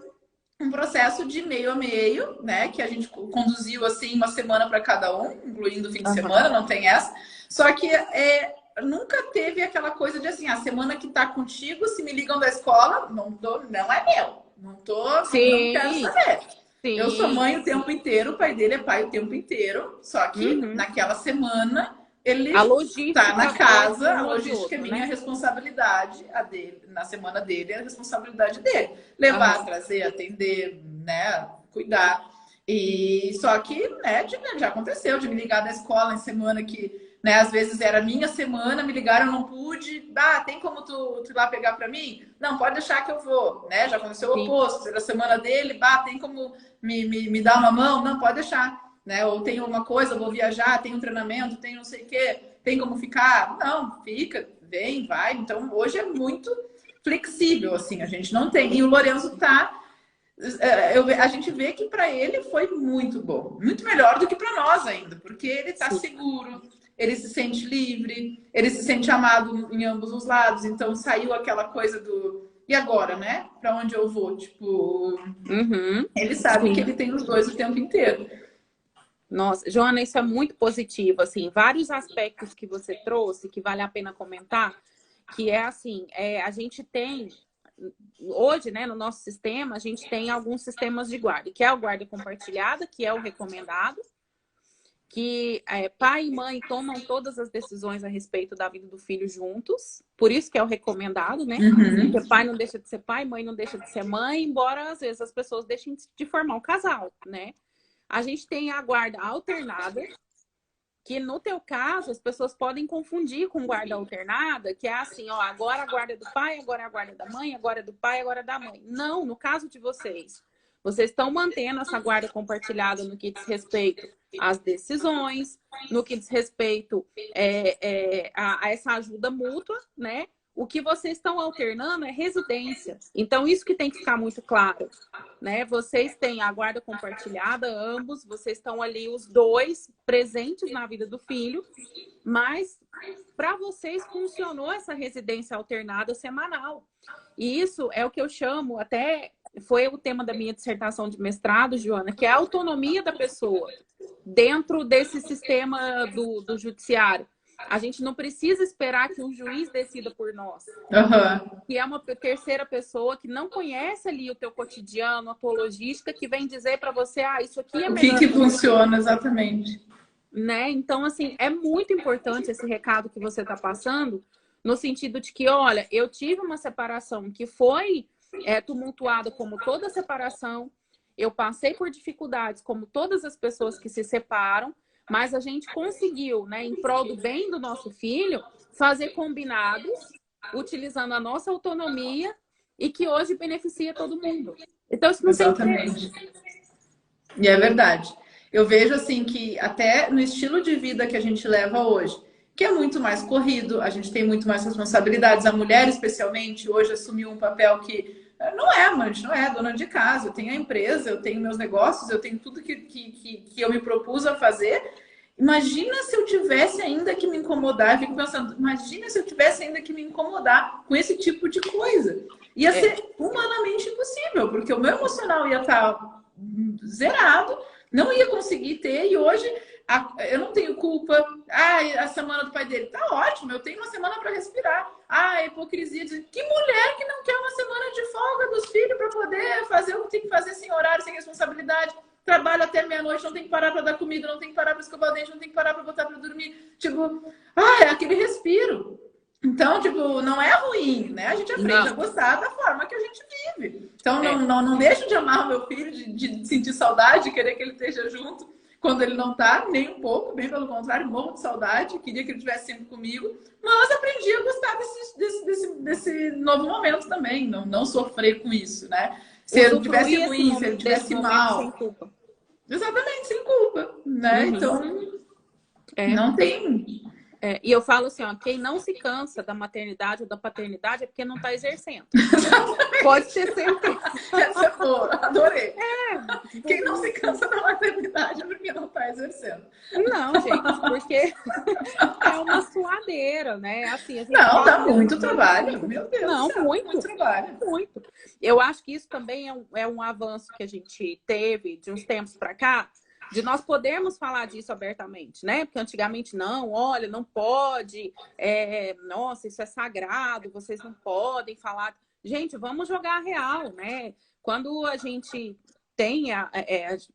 um processo de meio a meio, né? Que a gente conduziu, assim, uma semana para cada um, incluindo o fim de semana, não tem essa. Só que nunca teve aquela coisa de, assim, a semana que tá contigo, se me ligam da escola, não é meu. Não quero saber. Sim. Eu sou mãe o tempo inteiro, o pai dele é pai o tempo inteiro. Só que naquela semana ele tá na casa, a logística é minha responsabilidade, a dele, na semana dele é a responsabilidade dele. Levar, trazer, atender, né, cuidar. E só que, né, já aconteceu de me ligar da escola em semana que, né, às vezes era minha semana, me ligaram, eu não pude. Tem como tu ir lá pegar para mim? Não, pode deixar que eu vou, né? Já aconteceu o oposto, era a semana dele, tem como me dar uma mão? Não, pode deixar, né? Ou tem uma coisa, vou viajar, tem um treinamento, tem não sei o quê, tem como ficar? Não, fica, vem, vai. Então, hoje é muito flexível, assim, a gente não tem. E o Lorenzo tá. A gente vê que para ele foi muito bom, muito melhor do que para nós ainda, porque ele está seguro, ele se sente livre, ele se sente amado em ambos os lados. Então saiu aquela coisa do e agora, né? Para onde eu vou? Tipo, ele sabe que ele tem os dois o tempo inteiro. Nossa, Joana, isso é muito positivo, assim, vários aspectos que você trouxe que vale a pena comentar, que é assim, a gente tem hoje, né, no nosso sistema, a gente tem alguns sistemas de guarda, que é a guarda compartilhada, que é o recomendado, que pai e mãe tomam todas as decisões a respeito da vida do filho juntos, por isso que é o recomendado, né? Porque pai não deixa de ser pai, mãe não deixa de ser mãe, embora às vezes as pessoas deixem de formar um casal, né? A gente tem a guarda alternada, que no teu caso as pessoas podem confundir com guarda alternada, que é assim, ó, agora a guarda é do pai, agora é a guarda da mãe, agora é do pai, agora é da mãe. Não, no caso de vocês estão mantendo essa guarda compartilhada no que diz respeito às decisões, no que diz respeito a essa ajuda mútua, né? O que vocês estão alternando é residência. Então, isso que tem que ficar muito claro, né? Vocês têm a guarda compartilhada, ambos, vocês estão ali os dois presentes na vida do filho, mas para vocês funcionou essa residência alternada semanal. E isso é o que eu chamo, até foi o tema da minha dissertação de mestrado, Joana, que é a autonomia da pessoa dentro desse sistema do judiciário. A gente não precisa esperar que um juiz decida por nós. Que é uma terceira pessoa que não conhece ali o teu cotidiano, a tua logística, que vem dizer para você, isso aqui é melhor. O que funciona exatamente. Né? Então, assim, é muito importante esse recado que você está passando, no sentido de que, olha, eu tive uma separação que foi tumultuada como toda separação, eu passei por dificuldades como todas as pessoas que se separam, mas a gente conseguiu, né, em prol do bem do nosso filho, fazer combinados, utilizando a nossa autonomia e que hoje beneficia todo mundo. Então, isso não exatamente. Tem preço. E é verdade. Eu vejo, assim, que até no estilo de vida que a gente leva hoje, que é muito mais corrido, a gente tem muito mais responsabilidades. A mulher, especialmente, hoje assumiu um papel que a gente não é dona de casa. Eu tenho a empresa, eu tenho meus negócios, eu tenho tudo que eu me propus a fazer. Imagina se eu tivesse ainda que me incomodar. Eu fico pensando, imagina se eu tivesse ainda que me incomodar com esse tipo de coisa. Ia ser humanamente impossível, porque o meu emocional ia estar zerado, não ia conseguir ter, e hoje eu não tenho culpa. A semana do pai dele tá ótimo, eu tenho uma semana para respirar. A hipocrisia de que mulher que não quer uma semana de folga dos filhos para poder fazer o que tem que fazer sem horário, sem responsabilidade. Trabalho até meia-noite, não tem que parar para dar comida, não tem que parar para escovar o dente, não tem que parar para botar para dormir. Tipo, é aquele respiro. Então, tipo, não é ruim, né? A gente aprende a gostar da forma que a gente vive. Então, não deixo de amar o meu filho, de sentir saudade, de querer que ele esteja junto quando ele não tá, nem um pouco, bem pelo contrário, morro de saudade, queria que ele estivesse sempre comigo, mas aprendi a gostar desse novo momento também, não sofrer com isso, né? Se ele tivesse ruim, se ele tivesse mal. Sem culpa. Exatamente, sem culpa, né? Então, não tem. E eu falo assim, ó, quem não se cansa da maternidade ou da paternidade é porque não está exercendo. Pode ter certeza. Essa é boa, adorei. Quem não se cansa da maternidade é porque não está exercendo. Não, gente, porque é uma suadeira, né? Assim, a gente não, dá muito trabalho, meu Deus. Não, céu, muito trabalho. Muito. Eu acho que isso também é um avanço que a gente teve de uns tempos para cá, de nós podermos falar disso abertamente, né? Porque antigamente não, olha, não pode, nossa, isso é sagrado, vocês não podem falar. Gente, vamos jogar a real, né? Quando a gente tem,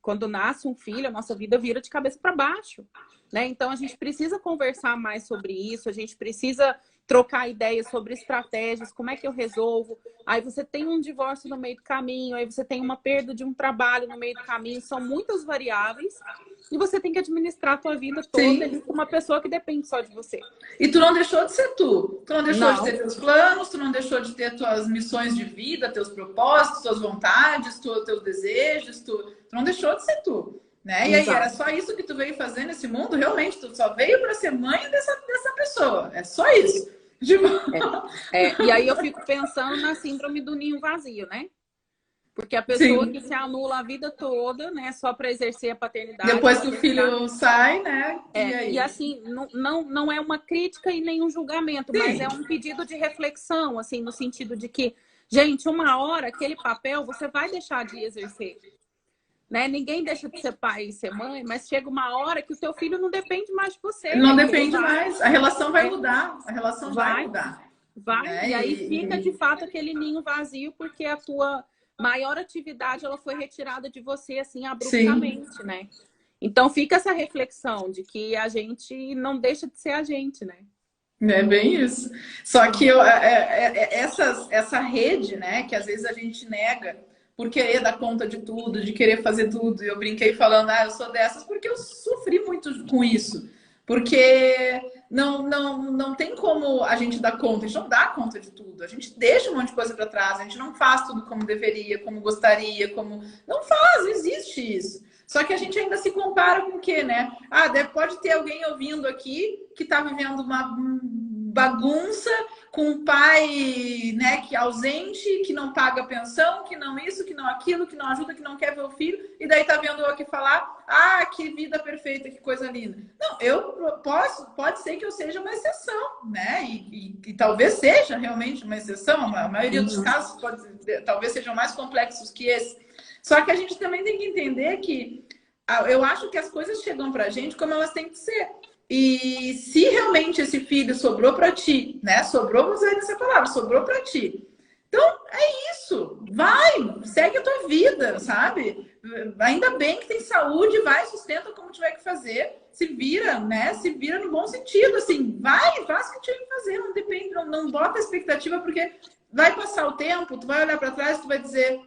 quando nasce um filho, a nossa vida vira de cabeça para baixo, né? Então a gente precisa conversar mais sobre isso, a gente precisa trocar ideias sobre estratégias, como é que eu resolvo. Aí você tem um divórcio no meio do caminho, aí você tem uma perda de um trabalho no meio do caminho, são muitas variáveis e você tem que administrar a tua vida toda ali com uma pessoa que depende só de você. E tu não deixou de ser tu. Tu não deixou de ter teus planos, tu não deixou de ter tuas missões de vida, teus propósitos, tuas vontades, teus desejos, tu não deixou de ser tu. Né? E aí, era só isso que tu veio fazer nesse mundo? Realmente, tu só veio para ser mãe dessa pessoa. É só isso. E aí eu fico pensando na síndrome do ninho vazio, né? Porque a pessoa que se anula a vida toda, né, só para exercer a paternidade. Depois que o filho sai, né? E assim, não é uma crítica e nem um julgamento, mas é um pedido de reflexão, assim, no sentido de que, gente, uma hora aquele papel você vai deixar de exercer. Né? Ninguém deixa de ser pai e ser mãe, mas chega uma hora que o seu filho não depende mais de você. Não depende mais. A relação vai mudar. A relação vai mudar. E aí fica, de fato, aquele ninho vazio, porque a tua maior atividade ela foi retirada de você, assim, abruptamente, né? Então fica essa reflexão de que a gente não deixa de ser a gente, né? É bem isso. Só que essa rede, né, que às vezes a gente nega por querer dar conta de tudo, de querer fazer tudo. Eu brinquei falando, eu sou dessas porque eu sofri muito com isso. Porque não tem como a gente dar conta, a gente não dá conta de tudo. A gente deixa um monte de coisa para trás, a gente não faz tudo como deveria, como gostaria, como... Não faz, não existe isso. Só que a gente ainda se compara com o quê, né? Pode ter alguém ouvindo aqui que está vivendo uma bagunça com um pai, né, que é ausente, que não paga pensão, que não isso, que não aquilo, que não ajuda, que não quer ver o filho, e daí tá vendo eu aqui falar, que vida perfeita, que coisa linda. Não, pode ser que eu seja uma exceção, né? E talvez seja realmente uma exceção, a maioria dos casos talvez sejam mais complexos que esse. Só que a gente também tem que entender que eu acho que as coisas chegam pra gente como elas têm que ser. E se realmente esse filho sobrou para ti, né? Sobrou, vamos usar essa palavra, sobrou para ti. Então, é isso. Vai, segue a tua vida, sabe? Ainda bem que tem saúde, vai, sustenta como tiver que fazer. Se vira, né? Se vira no bom sentido, assim. Vai, faz o que tiver que fazer. Não depende, não bota expectativa, porque vai passar o tempo, tu vai olhar para trás, tu vai dizer...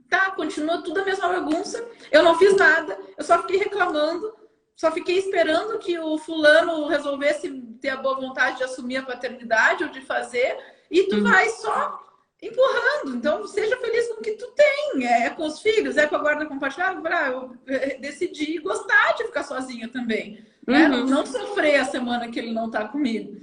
Tá, continua tudo a mesma bagunça. Eu não fiz nada, eu só fiquei reclamando. Só fiquei esperando que o fulano resolvesse ter a boa vontade de assumir a paternidade ou de fazer, e tu vai só empurrando. Então, seja feliz com o que tu tem. É com os filhos, é com a guarda compartilhada. Eu decidi gostar de ficar sozinha também. Né? Não sofrer a semana que ele não tá comigo.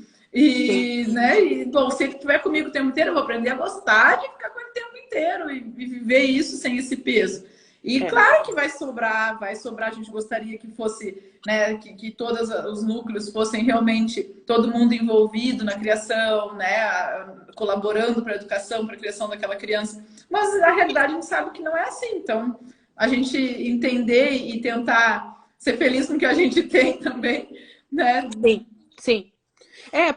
Bom, se ele estiver comigo o tempo inteiro, eu vou aprender a gostar de ficar com ele o tempo inteiro e viver isso sem esse peso. E claro que vai sobrar, a gente gostaria que fosse, né, que todos os núcleos fossem realmente todo mundo envolvido na criação, né, colaborando para a educação, para a criação daquela criança. Mas a realidade a gente sabe que não é assim. Então, a gente entender e tentar ser feliz com o que a gente tem também, né? Sim.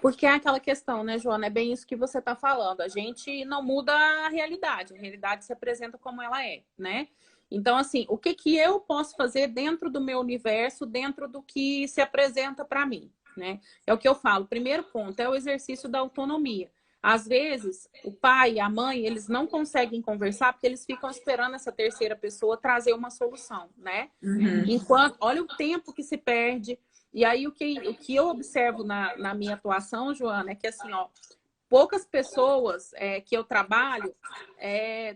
Porque é aquela questão, né, Joana? É bem isso que você está falando. A gente não muda a realidade se apresenta como ela é, né? Então, assim, o que eu posso fazer dentro do meu universo, dentro do que se apresenta para mim, né? É o que eu falo. Primeiro ponto é o exercício da autonomia. Às vezes, o pai e a mãe, eles não conseguem conversar porque eles ficam esperando essa terceira pessoa trazer uma solução, né? Uhum. Enquanto, olha o tempo que se perde. E aí, o que eu observo na minha atuação, Joana, é que assim, ó, poucas pessoas que eu trabalho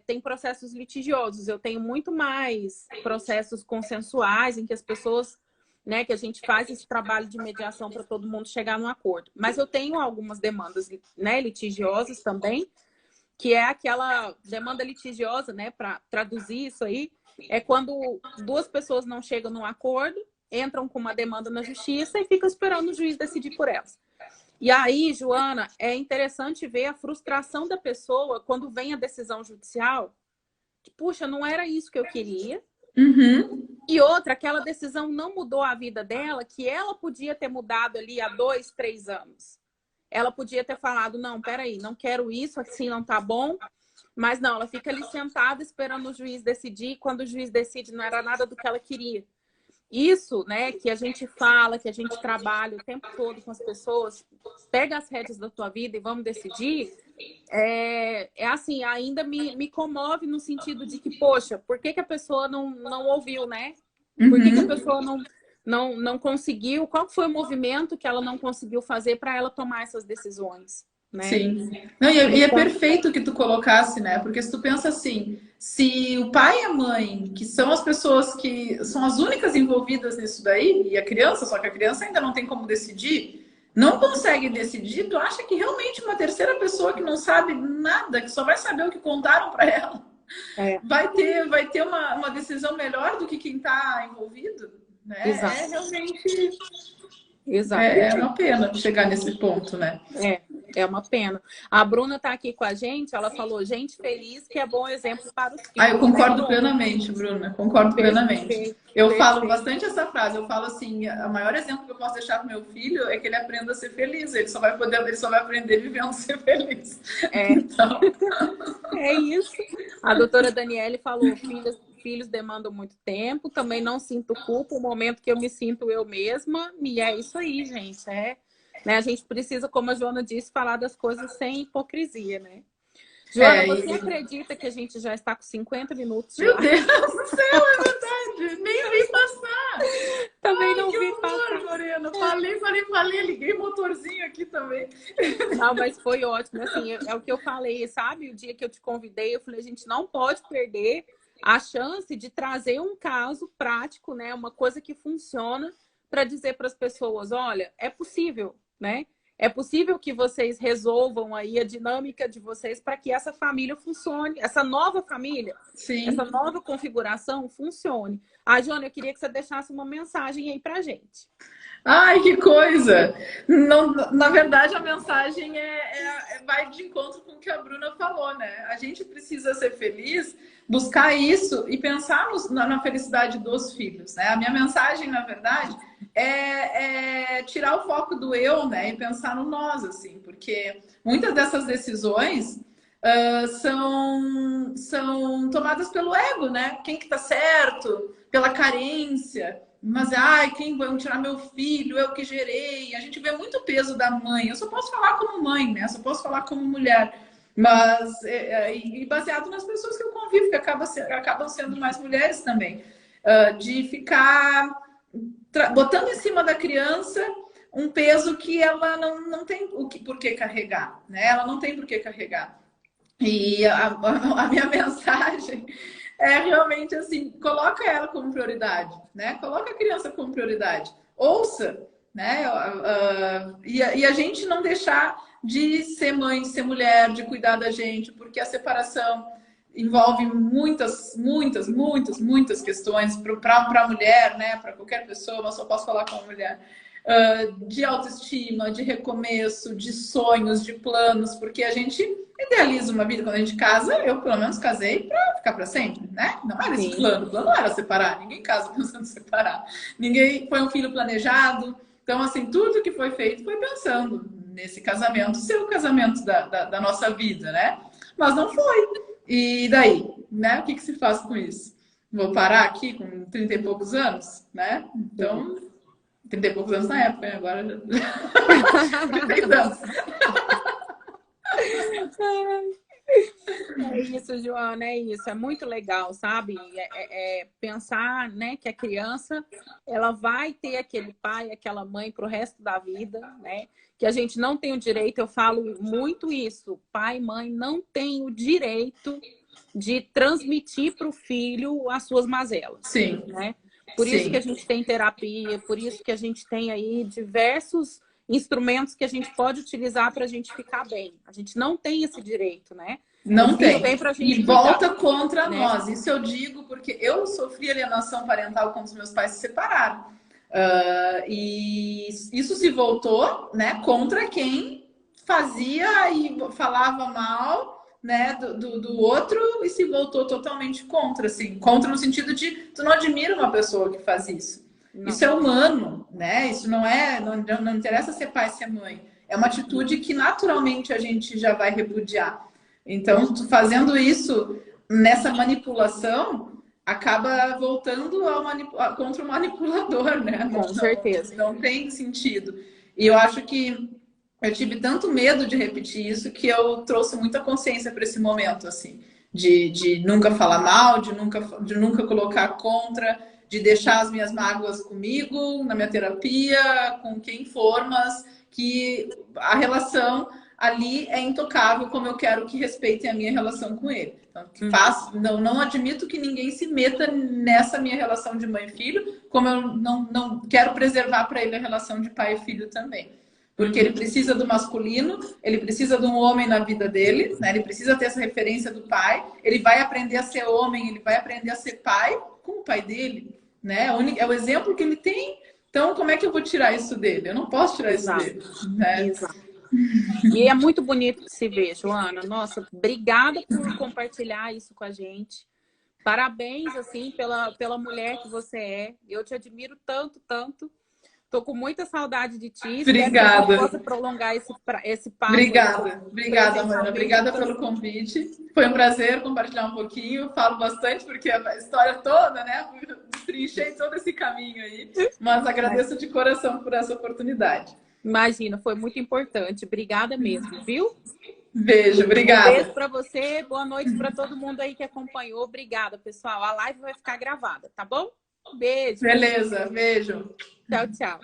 têm processos litigiosos. Eu tenho muito mais processos consensuais em que as pessoas, né, que a gente faz esse trabalho de mediação para todo mundo chegar num acordo. Mas eu tenho algumas demandas, né, litigiosas também, que é aquela demanda litigiosa, né, para traduzir isso aí, é quando duas pessoas não chegam num acordo, entram com uma demanda na justiça e ficam esperando o juiz decidir por elas. E aí, Joana, é interessante ver a frustração da pessoa quando vem a decisão judicial. Que, puxa, não era isso que eu queria. Uhum. E outra, aquela decisão não mudou a vida dela, que ela podia ter mudado ali há 2, 3 anos. Ela podia ter falado, não, peraí, não quero isso, assim não tá bom. Mas não, ela fica ali sentada esperando o juiz decidir. E quando o juiz decide, não era nada do que ela queria. Isso, né, que a gente fala, que a gente trabalha o tempo todo com as pessoas, pega as rédeas da tua vida e vamos decidir, assim, ainda me comove no sentido de que, poxa, por que que a pessoa não ouviu, né? Por que que a Uhum. pessoa não conseguiu? Qual foi o movimento que ela não conseguiu fazer para ela tomar essas decisões, né? Sim. Não, e é Então, perfeito que tu colocasse, né? Porque se tu pensa assim, se o pai e a mãe, que são as pessoas que são as únicas envolvidas nisso daí, e a criança, só que a criança ainda não tem como decidir, não consegue decidir, tu acha que realmente uma terceira pessoa que não sabe nada, que só vai saber o que contaram para ela, é, vai ter uma decisão melhor do que quem está envolvido? Né? É exato, realmente é exatamente. uma pena chegar nesse ponto, né? É uma pena. A Bruna está aqui com a gente, ela falou, gente feliz que é bom exemplo para os Ah, eu filhos, né, concordo Bruna? plenamente, Bruna. Concordo plenamente. Perfeito, Eu falo perfeito. bastante essa frase. Eu falo assim: o maior exemplo que eu posso deixar para meu filho é que ele aprenda a ser feliz. Ele só vai aprender vivendo ser feliz. É, Então, é isso. A doutora Daniele falou, filhos demandam muito tempo, também não sinto culpa, o momento que eu me sinto eu mesma, e é isso aí, gente. Né, a gente precisa, como a Joana disse, falar das coisas sem hipocrisia, né? Joana, é, você e, acredita que a gente já está com 50 minutos de meu live? Deus do céu, é verdade. Nem vi passar. Também Ai, não que vi horror, passar. Morena. Falei. Liguei o motorzinho aqui também. Não, mas foi ótimo. Assim, é o que eu falei, sabe? O dia que eu te convidei, eu falei, a gente não pode perder a chance de trazer um caso prático, né? Uma coisa que funciona para dizer para as pessoas, olha, é possível, né? É possível que vocês resolvam aí a dinâmica de vocês para que essa família funcione, essa nova família, essa Sim. nova configuração funcione. Ah, Jônia, eu queria que você deixasse uma mensagem aí para gente. Ai, que coisa! Não, na verdade, a mensagem vai de encontro com o que a Bruna falou, né? A gente precisa ser feliz, buscar isso e pensar na felicidade dos filhos, né? A minha mensagem, na verdade, é tirar o foco do eu, né? E pensar no nós, assim, porque muitas dessas decisões são tomadas pelo ego, né? Quem que tá certo, pela carência. Mas, ai, quem vai tirar meu filho? Eu que gerei. A gente vê muito peso da mãe. Eu só posso falar como mãe, né? Só posso falar como mulher. Mas, e baseado nas pessoas que eu convivo, que acabam sendo mais mulheres também. De ficar botando em cima da criança um peso que ela não tem por que carregar, né? Ela não tem por que carregar. E a minha mensagem é realmente assim, coloca ela como prioridade, né? Coloca a criança como prioridade. Ouça, né? E a gente não deixar de ser mãe, de ser mulher, de cuidar da gente, porque a separação envolve muitas questões para a mulher, né? Para qualquer pessoa, mas só posso falar com a mulher. De autoestima, de recomeço, de sonhos, de planos, porque a gente idealiza uma vida quando a gente casa. Eu, pelo menos, casei para ficar para sempre, né? Não era esse Sim, plano. O plano não era separar. Ninguém casa pensando em separar. Ninguém foi um filho planejado. Então, assim, tudo que foi feito foi pensando nesse casamento, ser o casamento da nossa vida, né? Mas não foi. E daí, né? O que se faz com isso? Vou parar aqui com 30 e poucos anos, né? sim. Então, 30 e poucos anos na época, né? Agora já... 30 anos. É isso, Joana, é isso. É muito legal, sabe? Pensar, né, que a criança ela vai ter aquele pai, aquela mãe para o resto da vida, né? Que a gente não tem o direito, eu falo muito isso. Pai e mãe não tem o direito de transmitir para o filho as suas mazelas, Sim, né? Por isso que a sim. gente tem terapia, por isso que a gente tem aí diversos instrumentos que a gente pode utilizar para a gente ficar bem. A gente não tem esse direito, né? O Não filho tem. vem para a gente E cuidar, volta contra né? nós. Isso eu digo porque eu sofri alienação parental quando os meus pais se separaram. E isso se voltou, né, contra quem fazia e falava mal, né, do outro, e se voltou totalmente contra, assim, contra no sentido de tu não admira uma pessoa que faz isso. Não. Isso é humano, né? Isso não interessa ser pai, ser mãe. É uma atitude que naturalmente a gente já vai repudiar. Então, fazendo isso nessa manipulação, acaba voltando contra o manipulador, né? Com certeza. Não tem sentido. E eu acho que eu tive tanto medo de repetir isso que eu trouxe muita consciência para esse momento, assim, de nunca falar mal, de nunca colocar contra, de deixar as minhas mágoas comigo, na minha terapia, com quem for, mas que a relação ali é intocável, como eu quero que respeitem a minha relação com ele. Então, não admito que ninguém se meta nessa minha relação de mãe e filho, como eu não quero preservar para ele a relação de pai e filho também. Porque ele precisa do masculino, ele precisa de um homem na vida dele, né? Ele precisa ter essa referência do pai, ele vai aprender a ser homem, ele vai aprender a ser pai com o pai dele, né? É o exemplo que ele tem. Então, como é que eu vou tirar isso dele? Eu não posso tirar isso dele, né? Exato. E é muito bonito de se ver, Joana. Nossa, obrigada por compartilhar isso com a gente. Parabéns, assim, pela mulher que você é. Eu te admiro tanto, tanto. Tô com muita saudade de ti. Espero que a gente Obrigada. possa prolongar esse papo. Obrigada, Ana. Obrigada pelo convite. Foi um prazer compartilhar um pouquinho. Falo bastante porque a história toda, né? Destrinchei todo esse caminho aí. Mas agradeço de coração por essa oportunidade. Imagina, foi muito importante. Obrigada mesmo, viu? Beijo, obrigada. Um beijo para você, boa noite para todo mundo aí que acompanhou. Obrigada, pessoal. A live vai ficar gravada, tá bom? Beijo. Beleza, beijo. Tchau, tchau.